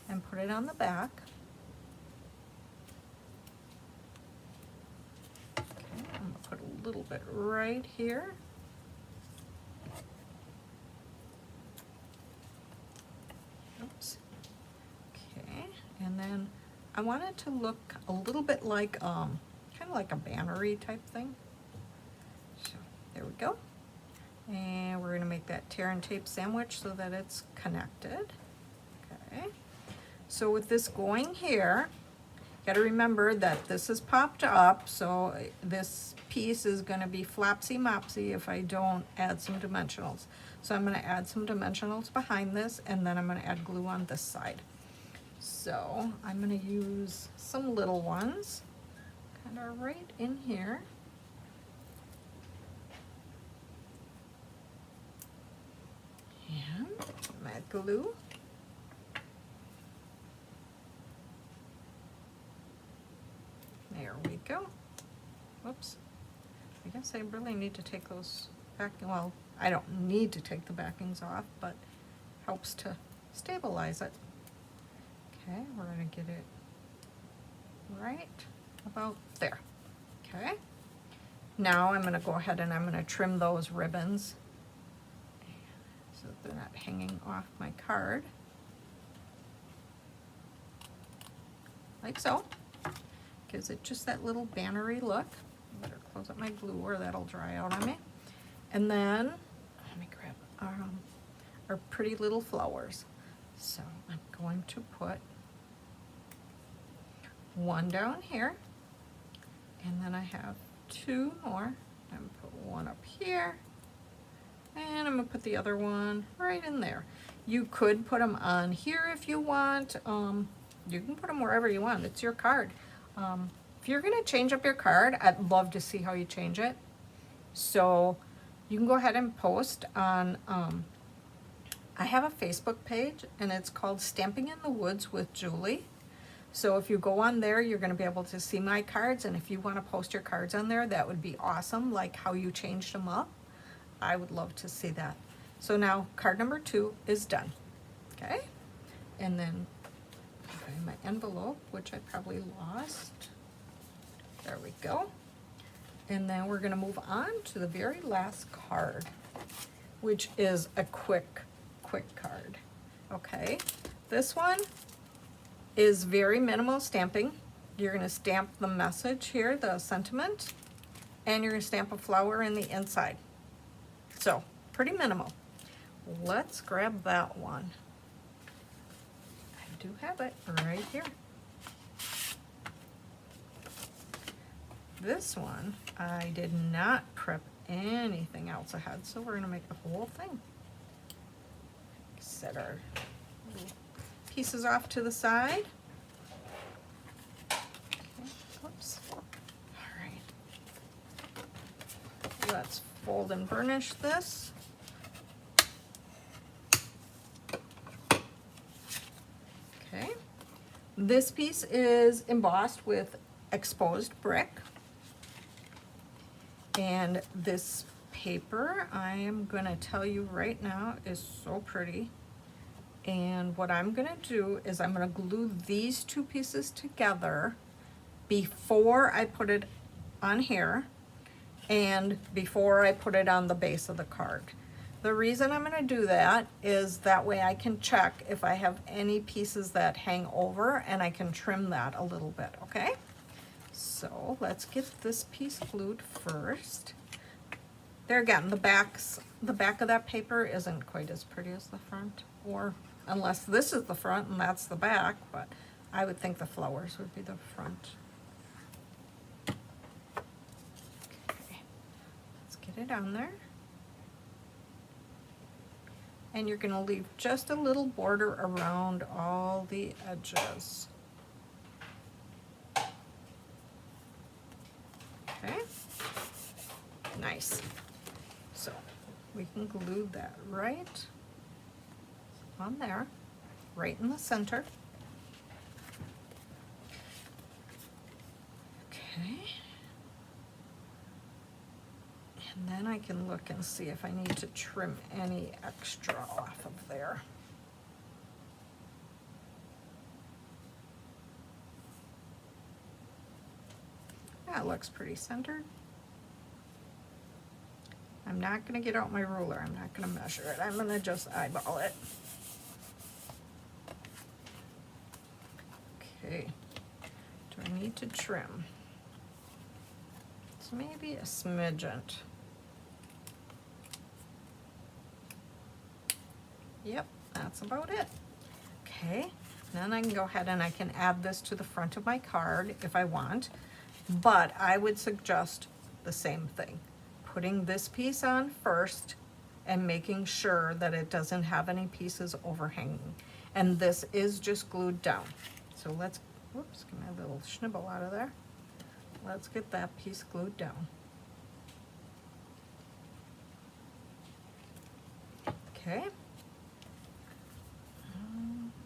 and put it on the back. Okay, I'm gonna put a little bit right here. Oops. Okay, and then I want it to look a little bit like, kind of like a banner-y type thing. So there we go. And we're gonna make that tear and tape sandwich so that it's connected. Okay. So with this going here, you gotta remember that this is popped up, so this piece is gonna be flopsy-mopsy if I don't add some dimensionals. So I'm gonna add some dimensionals behind this, and then I'm gonna add glue on this side. So I'm gonna use some little ones, kind of right in here. And add glue. There we go. Whoops. I guess I really need to take those back, well, I don't need to take the backings off, but helps to stabilize it. Okay, we're gonna get it right about there. Okay. Now I'm gonna go ahead and I'm gonna trim those ribbons so that they're not hanging off my card. Like so. Gives it just that little banner-y look. Better close up my glue or that'll dry out on me. And then, let me grab our pretty little flowers. So I'm going to put one down here, and then I have two more. I'm gonna put one up here, and I'm gonna put the other one right in there. You could put them on here if you want. You can put them wherever you want. It's your card. If you're gonna change up your card, I'd love to see how you change it. So you can go ahead and post on, I have a Facebook page and it's called Stamping in the Woods with Julie. So if you go on there, you're gonna be able to see my cards, and if you wanna post your cards on there, that would be awesome, like how you changed them up. I would love to see that. So now card number 2 is done, okay? And then find my envelope, which I probably lost. There we go. And then we're gonna move on to the very last card, which is a quick card, okay? This one is very minimal stamping. You're gonna stamp the message here, the sentiment, and you're gonna stamp a flower in the inside. So, pretty minimal. Let's grab that one. I do have it right here. This one, I did not prep anything else ahead, so we're gonna make the whole thing. Set our little pieces off to the side. Okay, oops. All right. Let's fold and burnish this. Okay. This piece is embossed with exposed brick. And this paper, I am gonna tell you right now, is so pretty. And what I'm gonna do is I'm gonna glue these two pieces together before I put it on here and before I put it on the base of the card. The reason I'm gonna do that is that way I can check if I have any pieces that hang over, and I can trim that a little bit, okay? So let's get this piece glued first. There again, the back of that paper isn't quite as pretty as the front, or unless this is the front and that's the back, but I would think the flowers would be the front. Okay, let's get it on there. And you're gonna leave just a little border around all the edges. Okay, nice. So we can glue that right on there, right in the center. Okay. And then I can look and see if I need to trim any extra off of there. That looks pretty centered. I'm not gonna get out my ruler, I'm not gonna measure it, I'm gonna just eyeball it. Okay, do I need to trim? It's maybe a smidgen. Yep, that's about it. Okay, then I can go ahead and I can add this to the front of my card if I want, but I would suggest the same thing. Putting this piece on first and making sure that it doesn't have any pieces overhanging. And this is just glued down. So let's, whoops, get my little schnibble out of there. Let's get that piece glued down. Okay.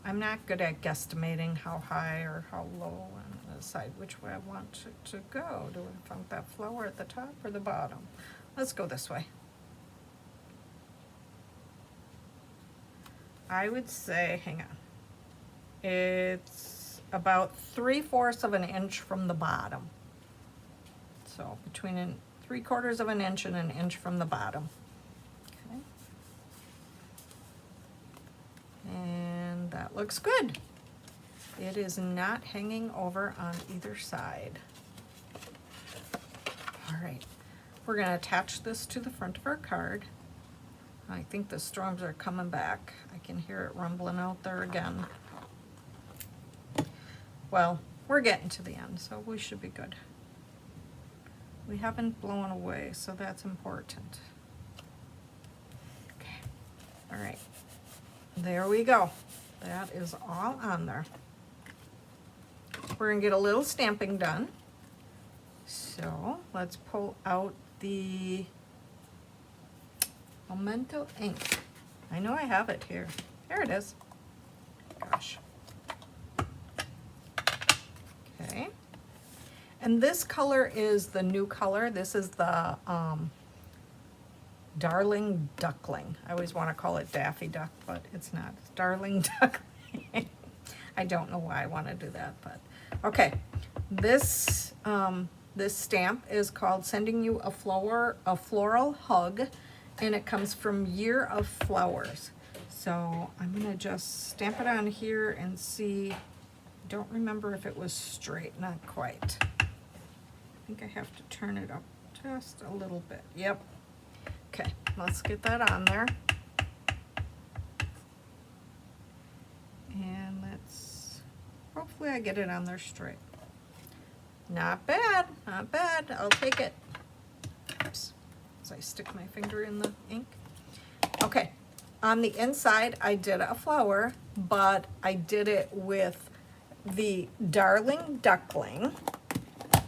I'm not good at guesstimating how high or how low and decide which way I want it to go. Do I want that flower at the top or the bottom? Let's go this way. I would say, hang on, it's about 3/4 of an inch from the bottom. So between 3/4 of an inch and an inch from the bottom. Okay. And that looks good. It is not hanging over on either side. All right, we're gonna attach this to the front of our card. I think the storms are coming back. I can hear it rumbling out there again. Well, we're getting to the end, so we should be good. We haven't blown away, so that's important. Okay, all right. There we go. That is all on there. We're gonna get a little stamping done. So let's pull out the Memento ink. I know I have it here. Here it is. Gosh. Okay. And this color is the new color. This is the Darling Duckling. I always want to call it Daffy Duck, but it's not. It's Darling Duckling. I don't know why I want to do that, but okay. This this stamp is called Sending You a Floral Hug, and it comes from Year of Flowers. So I'm gonna just stamp it on here and see. Don't remember if it was straight, not quite. I think I have to turn it up just a little bit. Yep. Okay, let's get that on there. And let's, hopefully I get it on there straight. Not bad, not bad. I'll take it. Oops, as I stick my finger in the ink. Okay, on the inside I did a flower, but I did it with the Darling Duckling,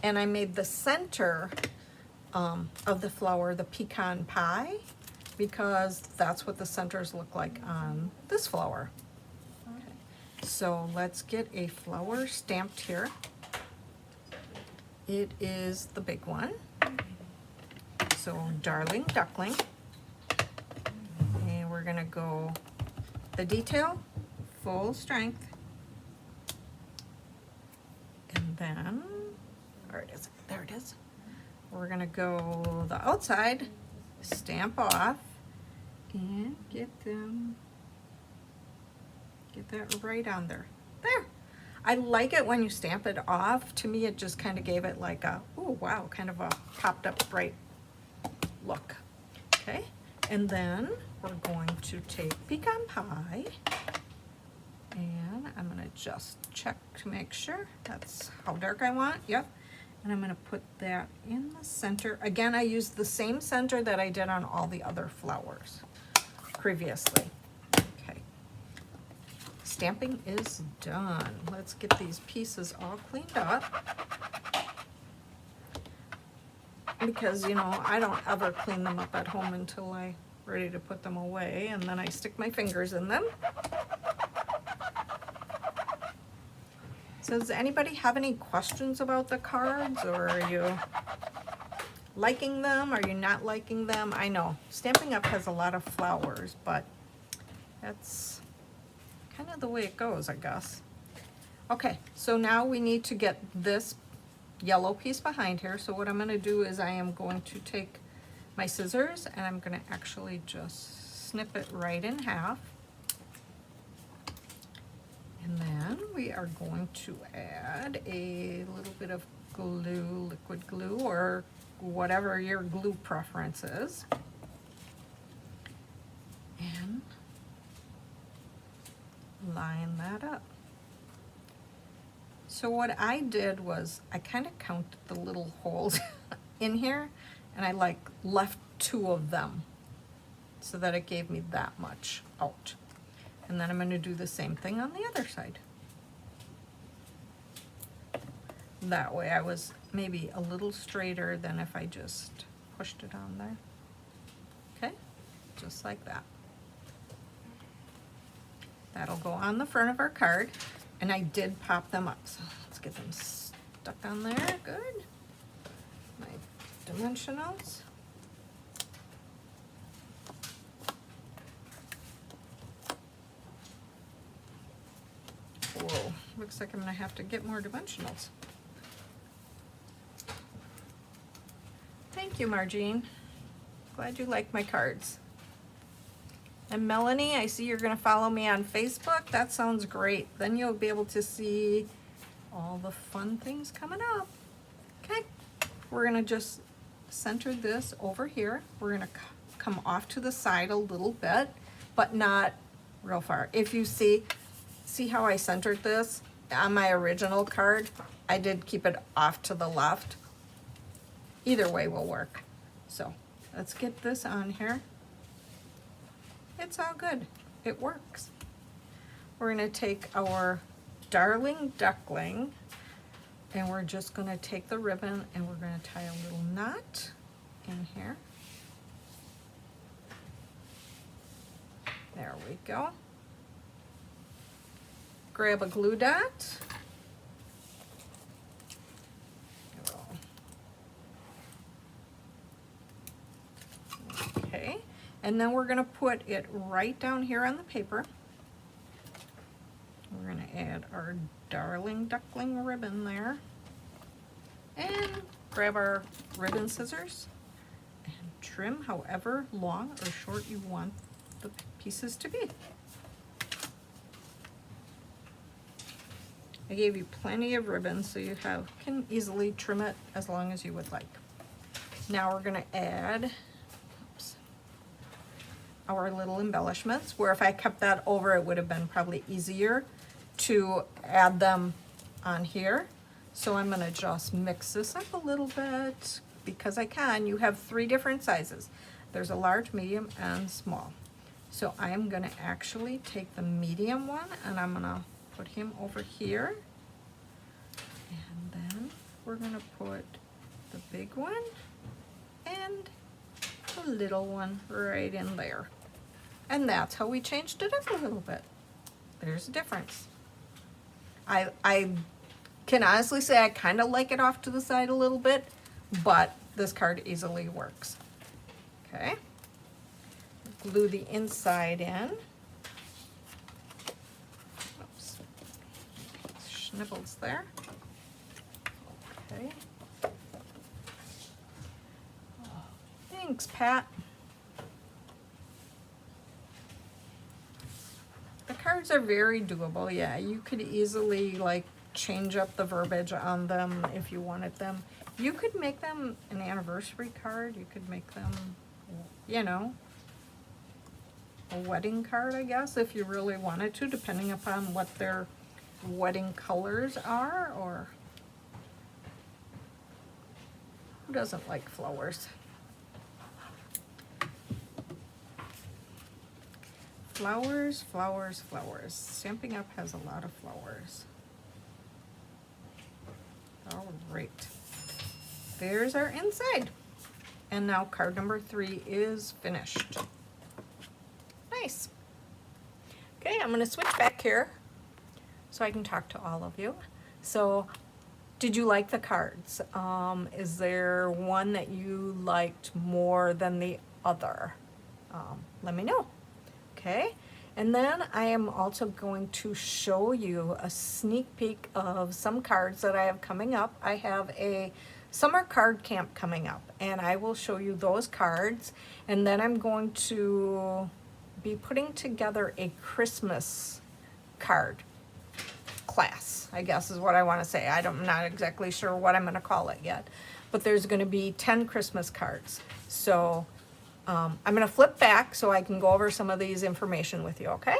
and I made the center of the flower the pecan pie, because that's what the centers look like on this flower. Okay. So let's get a flower stamped here. It is the big one. So Darling Duckling. And we're gonna go the detail, full strength. And then, there it is, there it is. We're gonna go the outside, stamp off, and get that right on there. There. I like it when you stamp it off. To me, it just kind of gave it like a, oh wow, kind of a popped up bright look. Okay, and then we're going to take pecan pie, and I'm gonna just check to make sure that's how dark I want. Yep. And I'm gonna put that in the center. Again, I used the same center that I did on all the other flowers previously. Okay. Stamping is done. Let's get these pieces all cleaned up. Because, you know, I don't ever clean them up at home until I'm ready to put them away, and then I stick my fingers in them. So does anybody have any questions about the cards, or are you liking them? Are you not liking them? I know Stampin' Up has a lot of flowers, but that's kind of the way it goes, I guess. Okay, so now we need to get this yellow piece behind here. So what I'm going to do is I am going to take my scissors and I'm going to actually just snip it right in half. And then we are going to add a little bit of glue, liquid glue, or whatever your glue preference is. And line that up. So what I did was I kind of counted the little holes in here, and I like left 2 of them so that it gave me that much out. And then I'm going to do the same thing on the other side. That way I was maybe a little straighter than if I just pushed it on there. Okay, just like that. That'll go on the front of our card, and I did pop them up. So let's get them stuck on there. Good. My dimensionals. Whoa, looks like I'm gonna have to get more dimensionals. Thank you, Margine. Glad you like my cards. And Melanie, I see you're gonna follow me on Facebook. That sounds great. Then you'll be able to see all the fun things coming up. Okay, we're gonna just center this over here. We're gonna come off to the side a little bit, but not real far. If you see how I centered this on my original card? I did keep it off to the left. Either way will work. So let's get this on here. It's all good. It works. We're going to take our Darling Duckling, and we're just going to take the ribbon and we're going to tie a little knot in here. There we go. Grab a glue dot. Okay, and then we're going to put it right down here on the paper. We're going to add our Darling Duckling ribbon there. And grab our ribbon scissors and trim however long or short you want the pieces to be. I gave you plenty of ribbon, so you can easily trim it as long as you would like. Now we're going to add our little embellishments, where if I kept that over, it would have been probably easier to add them on here. So I'm going to just mix this up a little bit because I can. You have 3 different sizes. There's a large, medium, and small. So I am going to actually take the medium one and I'm going to put him over here, and then we're going to put the big one and the little one right in there. And that's how we changed it up a little bit. There's a difference. I can honestly say I kind of like it off to the side a little bit, but this card easily works. Okay. Glue the inside in. Nibbles there. Okay. Oh, thanks, Pat. The cards are very doable. Yeah, you could easily like change up the verbiage on them if you wanted them. You could make them an anniversary card. You could make them, you know, a wedding card, I guess, if you really wanted to, depending upon what their wedding colors are. Or who doesn't like flowers? Flowers, flowers, flowers. Stampin' Up has a lot of flowers. All right, there's our inside, and now card number 3 is finished. Nice. Okay, I'm going to switch back here so I can talk to all of you. So Did you like the cards? Is there one that you liked more than the other? Let me know. Okay, and then I am also going to show you a sneak peek of some cards that I have coming up. I have a summer card camp coming up, and I will show you those cards, and then I'm going to be putting together a Christmas card class, I guess is what I want to say. I'm not exactly sure what I'm going to call it yet, but there's going to be 10 Christmas cards. So I'm going to flip back so I can go over some of these information with you, okay?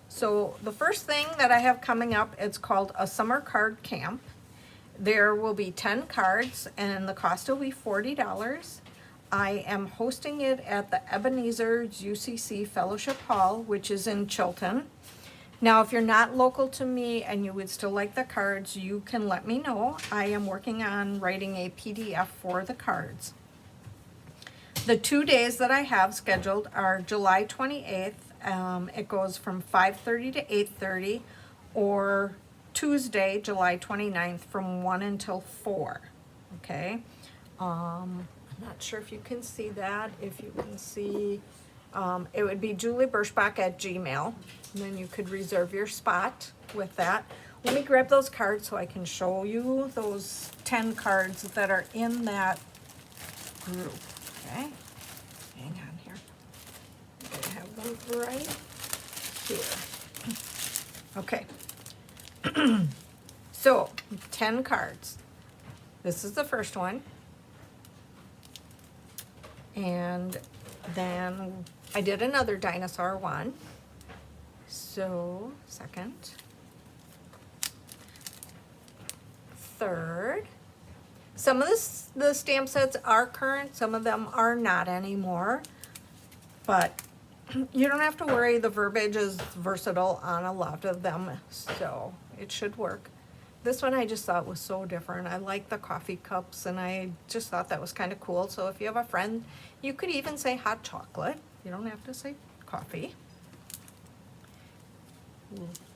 So the first thing that I have coming up, it's called a summer card camp. There will be 10 cards and the cost will be $40. I am hosting it at the Ebenezer's UCC Fellowship Hall, which is in Chilton. Now, if you're not local to me and you would still like the cards, you can let me know. I am working on writing a PDF for the cards. The 2 days that I have scheduled are July 28th. It goes from 5:30 to 8:30, or Tuesday, July 29th from 1 until 4. Okay. I'm not sure if you can see that. If you can see, it would be julieBirschbach@gmail.com. And then you could reserve your spot with that. Let me grab those cards so I can show you those 10 cards that are in that group. Okay, hang on here. I have them right here. Okay. So, 10 cards. This is the first one. And then I did another dinosaur one. So, second, third. Some of the stamp sets are current, some of them are not anymore. But you don't have to worry, the verbiage is versatile on a lot of them, so it should work. This one I just thought was so different. I like the coffee cups, and I just thought that was kind of cool. So if you have a friend, you could even say hot chocolate. You don't have to say coffee.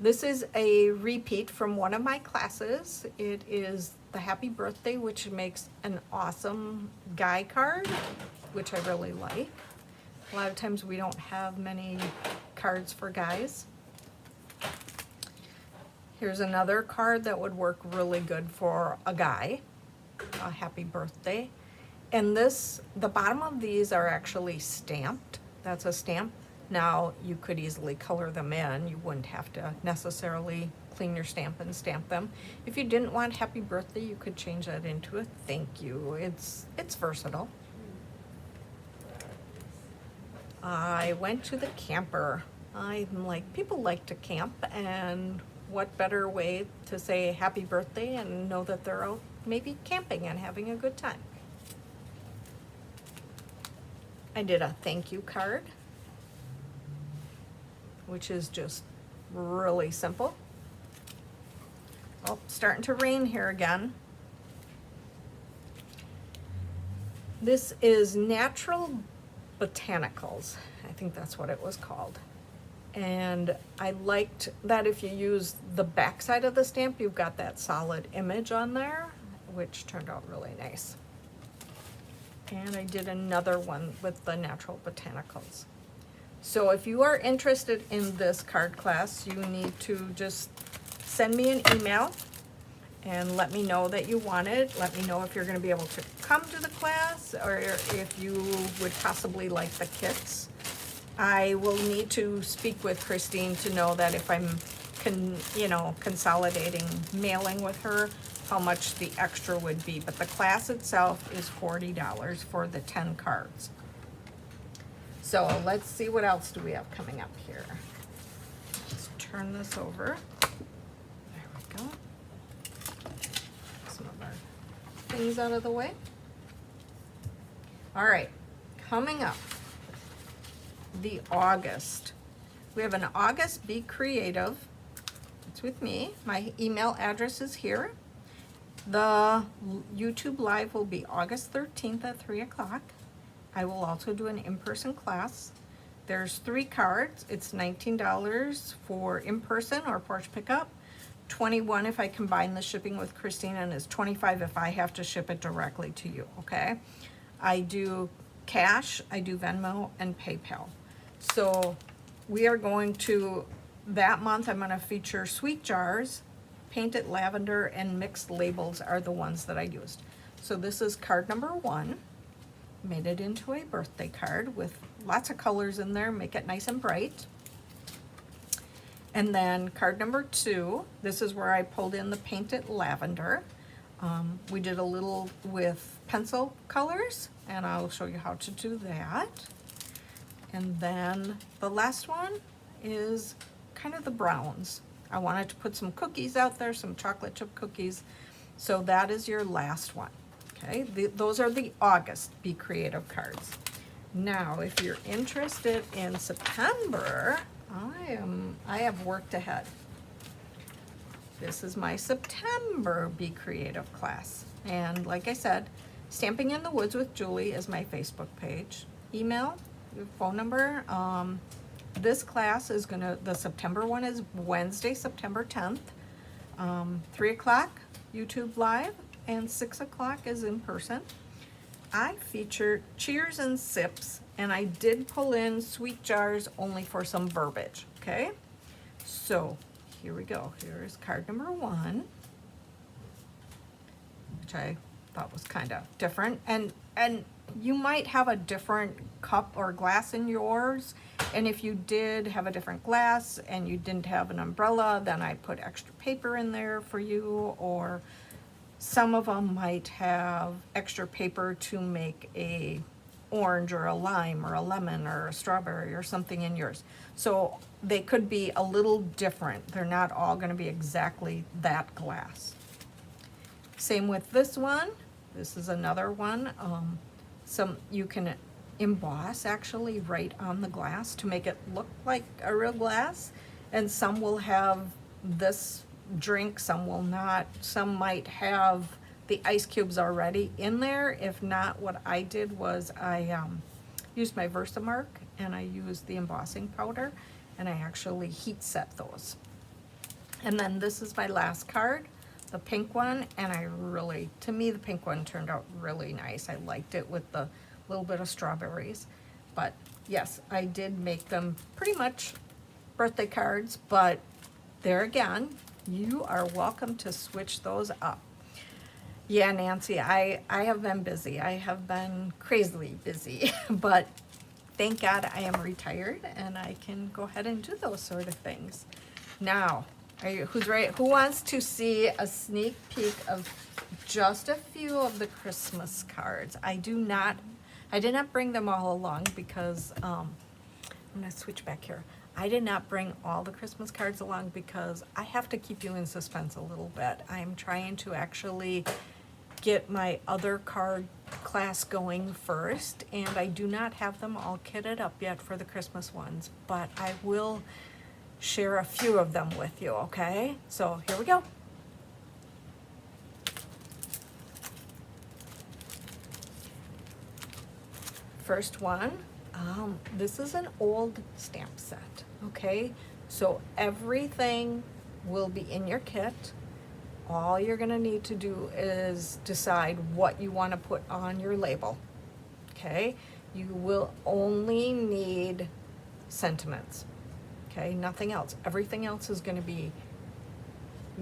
This is a repeat from one of my classes. It is the Happy Birthday, which makes an awesome guy card, which I really like. A lot of times we don't have many cards for guys. Here's another card that would work really good for a guy, a happy birthday. And this, the bottom of these are actually stamped. That's a stamp. Now, you could easily color them in. You wouldn't have to necessarily clean your stamp and stamp them. If you didn't want happy birthday, you could change that into a thank you. It's versatile. I went to the camper. I'm like, people like to camp, and what better way to say happy birthday and know that they're out maybe camping and having a good time. I did a thank you card, which is just really simple. Oh, starting to rain here again. This is Natural Botanicals. I think that's what it was called. And I liked that if you use the back side of the stamp, you've got that solid image on there, which turned out really nice. And I did another one with the Natural Botanicals. So if you are interested in this card class, you need to just send me an email and let me know that you want it. Let me know if you're going to be able to come to the class, or if you would possibly like the kits. I will need to speak with Christine to know that if I'm consolidating mailing with her, how much the extra would be. But the class itself is $40 for the 10 cards. So let's see, what else do we have coming up here. Let's turn this over. There we go. Some of our things out of the way. All right, coming up, the August. We have an August Be Creative. It's with me. My email address is here. The YouTube Live will be August 13th at 3 o'clock. I will also do an in-person class. There's 3 cards. It's $19 for in-person or porch pickup, $21 if I combine the shipping with Christina, and it's $25 if I have to ship it directly to you, okay? I do cash, I do Venmo, and PayPal. So we are going to, that month, I'm gonna feature sweet jars, painted lavender, and mixed labels are the ones that I used. So this is card number 1. Made it into a birthday card with lots of colors in there, make it nice and bright. And then card number 2, this is where I pulled in the painted lavender. We did a little with pencil colors, and I'll show you how to do that. And then the last one is kind of the browns. I wanted to put some cookies out there, some chocolate chip cookies. So that is your last one, okay? Those are the August Be Creative cards. Now, if you're interested in September, I have worked ahead. This is my September Be Creative class. And like I said, Stamping in the Woods with Julie is my Facebook page. Email, phone number. This class is the September one is Wednesday, September 10th. 3 o'clock, YouTube Live, and 6 o'clock is in person. I feature cheers and sips, and I did pull in sweet jars only for some verbiage, okay? So here we go. Here is card number 1, which I thought was kind of different. And you might have a different cup or glass in yours, and if you did have a different glass and you didn't have an umbrella, then I put extra paper in there for you, or some of them might have extra paper to make a orange or a lime or a lemon or a strawberry or something in yours. So they could be a little different. They're not all going to be exactly that glass. Same with this one. This is another one. Some you can emboss actually right on the glass to make it look like a real glass, and some will have this drink, some will not. Some might have the ice cubes already in there. If not, what I did was I used my Versamark and I used the embossing powder, and I actually heat set those. And then this is my last card, the pink one, and to me the pink one turned out really nice. I liked it with the little bit of strawberries. But yes, I did make them pretty much birthday cards, but there again, you are welcome to switch those up. Yeah, Nancy, I have been busy. I have been crazily busy, but thank God I am retired and I can go ahead and do those sort of things. Now, who's ready? Who wants to see a sneak peek of just a few of the Christmas cards? I did not bring them all along because, I'm gonna switch back here. I did not bring all the Christmas cards along because I have to keep you in suspense a little bit. I'm trying to actually get my other card class going first, and I do not have them all kitted up yet for the Christmas ones, but I will share a few of them with you, okay? So here we go. First one, this is an old stamp set, okay? So everything will be in your kit. All you're gonna need to do is decide what you wanna put on your label, okay? You will only need sentiments, okay? Nothing else. Everything else is gonna be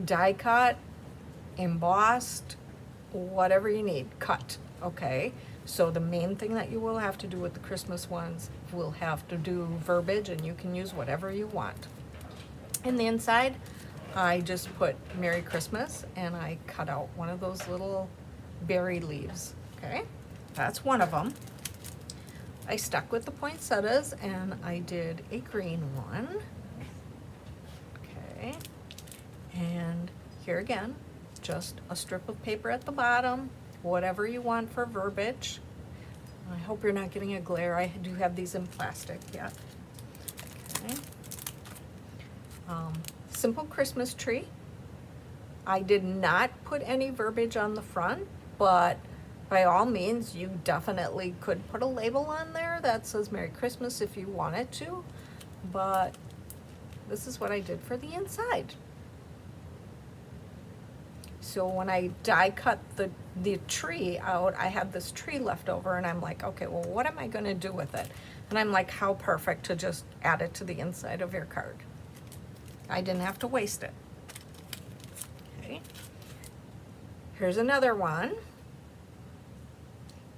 die cut, embossed, whatever you need, cut, okay? So the main thing that you will have to do with the Christmas ones, will have to do verbiage, and you can use whatever you want. In the inside, I just put Merry Christmas, and I cut out one of those little berry leaves, okay? That's one of them. I stuck with the poinsettias, and I did a green one, okay? And here again, just a strip of paper at the bottom, whatever you want for verbiage. I hope you're not getting a glare. I do have these in plastic yet. Okay. Simple Christmas tree. I did not put any verbiage on the front, but by all means, you definitely could put a label on there that says Merry Christmas if you wanted to, but this is what I did for the inside. so when I die cut the tree out, I had this tree left over, and I'm like, okay, well, what am I gonna do with it? And I'm like, how perfect to just add it to the inside of your card. I didn't have to waste it. Okay. Here's another one.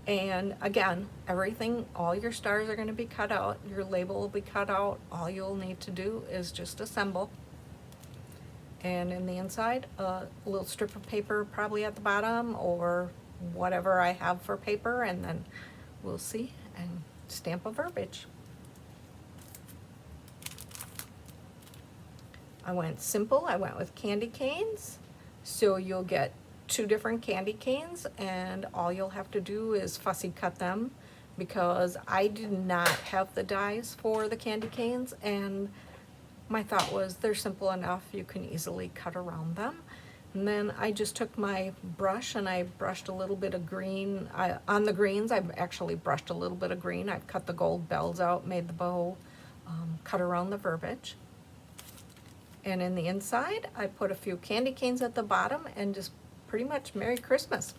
And again, everything, all your stars are gonna be cut out, your label will be cut out. All you'll need to do is just assemble. And in the inside, a little strip of paper probably at the bottom, or whatever I have for paper, and then we'll see, and stamp a verbiage. I went simple, I went with candy canes. So you'll get 2 different candy canes, and all you'll have to do is fussy cut them, because I did not have the dies for the candy canes, and my thought was they're simple enough, you can easily cut around them. And then I just took my brush and I brushed a little bit of green. On the greens, I've actually brushed a little bit of green. I've cut the gold bells out, made the bow, cut around the verbiage. And in the inside, I put a few candy canes at the bottom, and just pretty much Merry Christmas.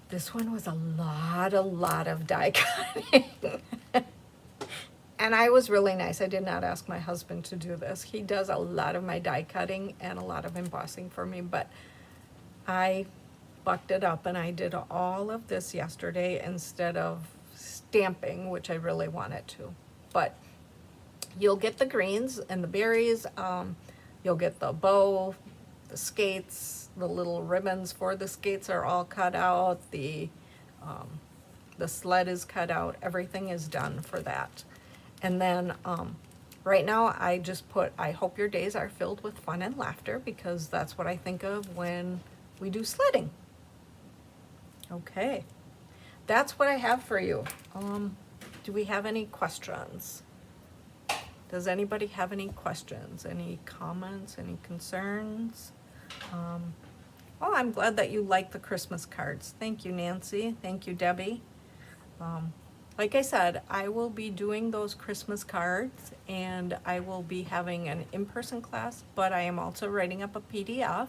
This one was a lot of die cutting. And I was really nice. I did not ask my husband to do this. He does a lot of my die cutting and a lot of embossing for me, but I bucked it up and I did all of this yesterday instead of stamping, which I really wanted to. But you'll get the greens and the berries, you'll get the bow, the skates, the little ribbons for the skates are all cut out, the sled is cut out, everything is done for that. And then right now I just put, I hope your days are filled with fun and laughter, because that's what I think of when we do sledding. Okay, that's what I have for you. Do we have any questions? Does anybody have any questions, any comments, any concerns? Oh, I'm glad that you like the Christmas cards. Thank you, Nancy. Thank you, Debbie. Like I said, I will be doing those Christmas cards, and I will be having an in-person class, but I am also writing up a PDF.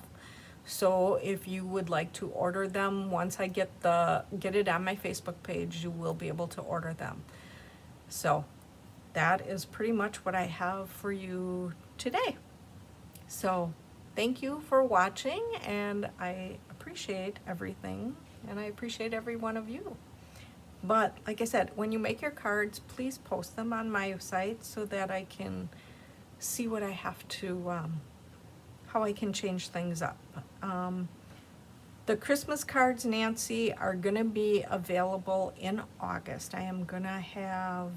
So if you would like to order them, once I get it on my Facebook page, you will be able to order them. So that is pretty much what I have for you today. So thank you for watching, and I appreciate everything, and I appreciate every one of you. But like I said, when you make your cards, please post them on my site so that I can see what I have to, how I can change things up. The Christmas cards, Nancy, are gonna be available in August. I am gonna have,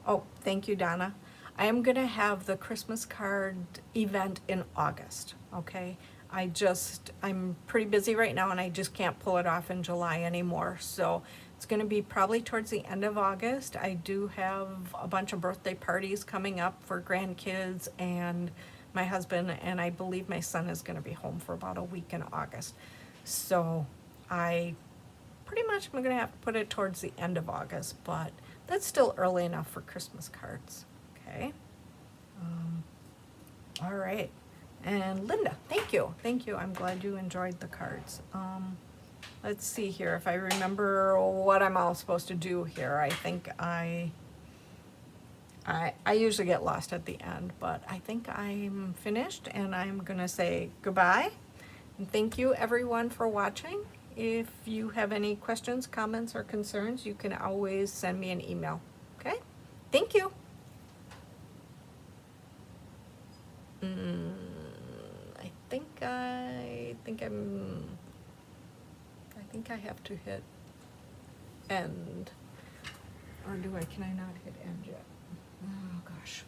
oh, thank you, Donna. I am gonna have the Christmas card event in August, okay? I'm pretty busy right now, and I just can't pull it off in July anymore. So it's gonna be probably towards the end of August. I do have a bunch of birthday parties coming up for grandkids and my husband, and I believe my son is gonna be home for about a week in August. So I pretty much am gonna have to put it towards the end of August, but that's still early enough for Christmas cards, okay? All right. And Linda, thank you. Thank you. I'm glad you enjoyed the cards. Let's see here if I remember what I'm all supposed to do here. I think I usually get lost at the end, but I think I'm finished, and I'm gonna say goodbye. And thank you everyone for watching. If you have any questions, comments, or concerns, you can always send me an email. Okay? Thank you. I think I have to hit end. Or can I not hit end yet? Oh gosh.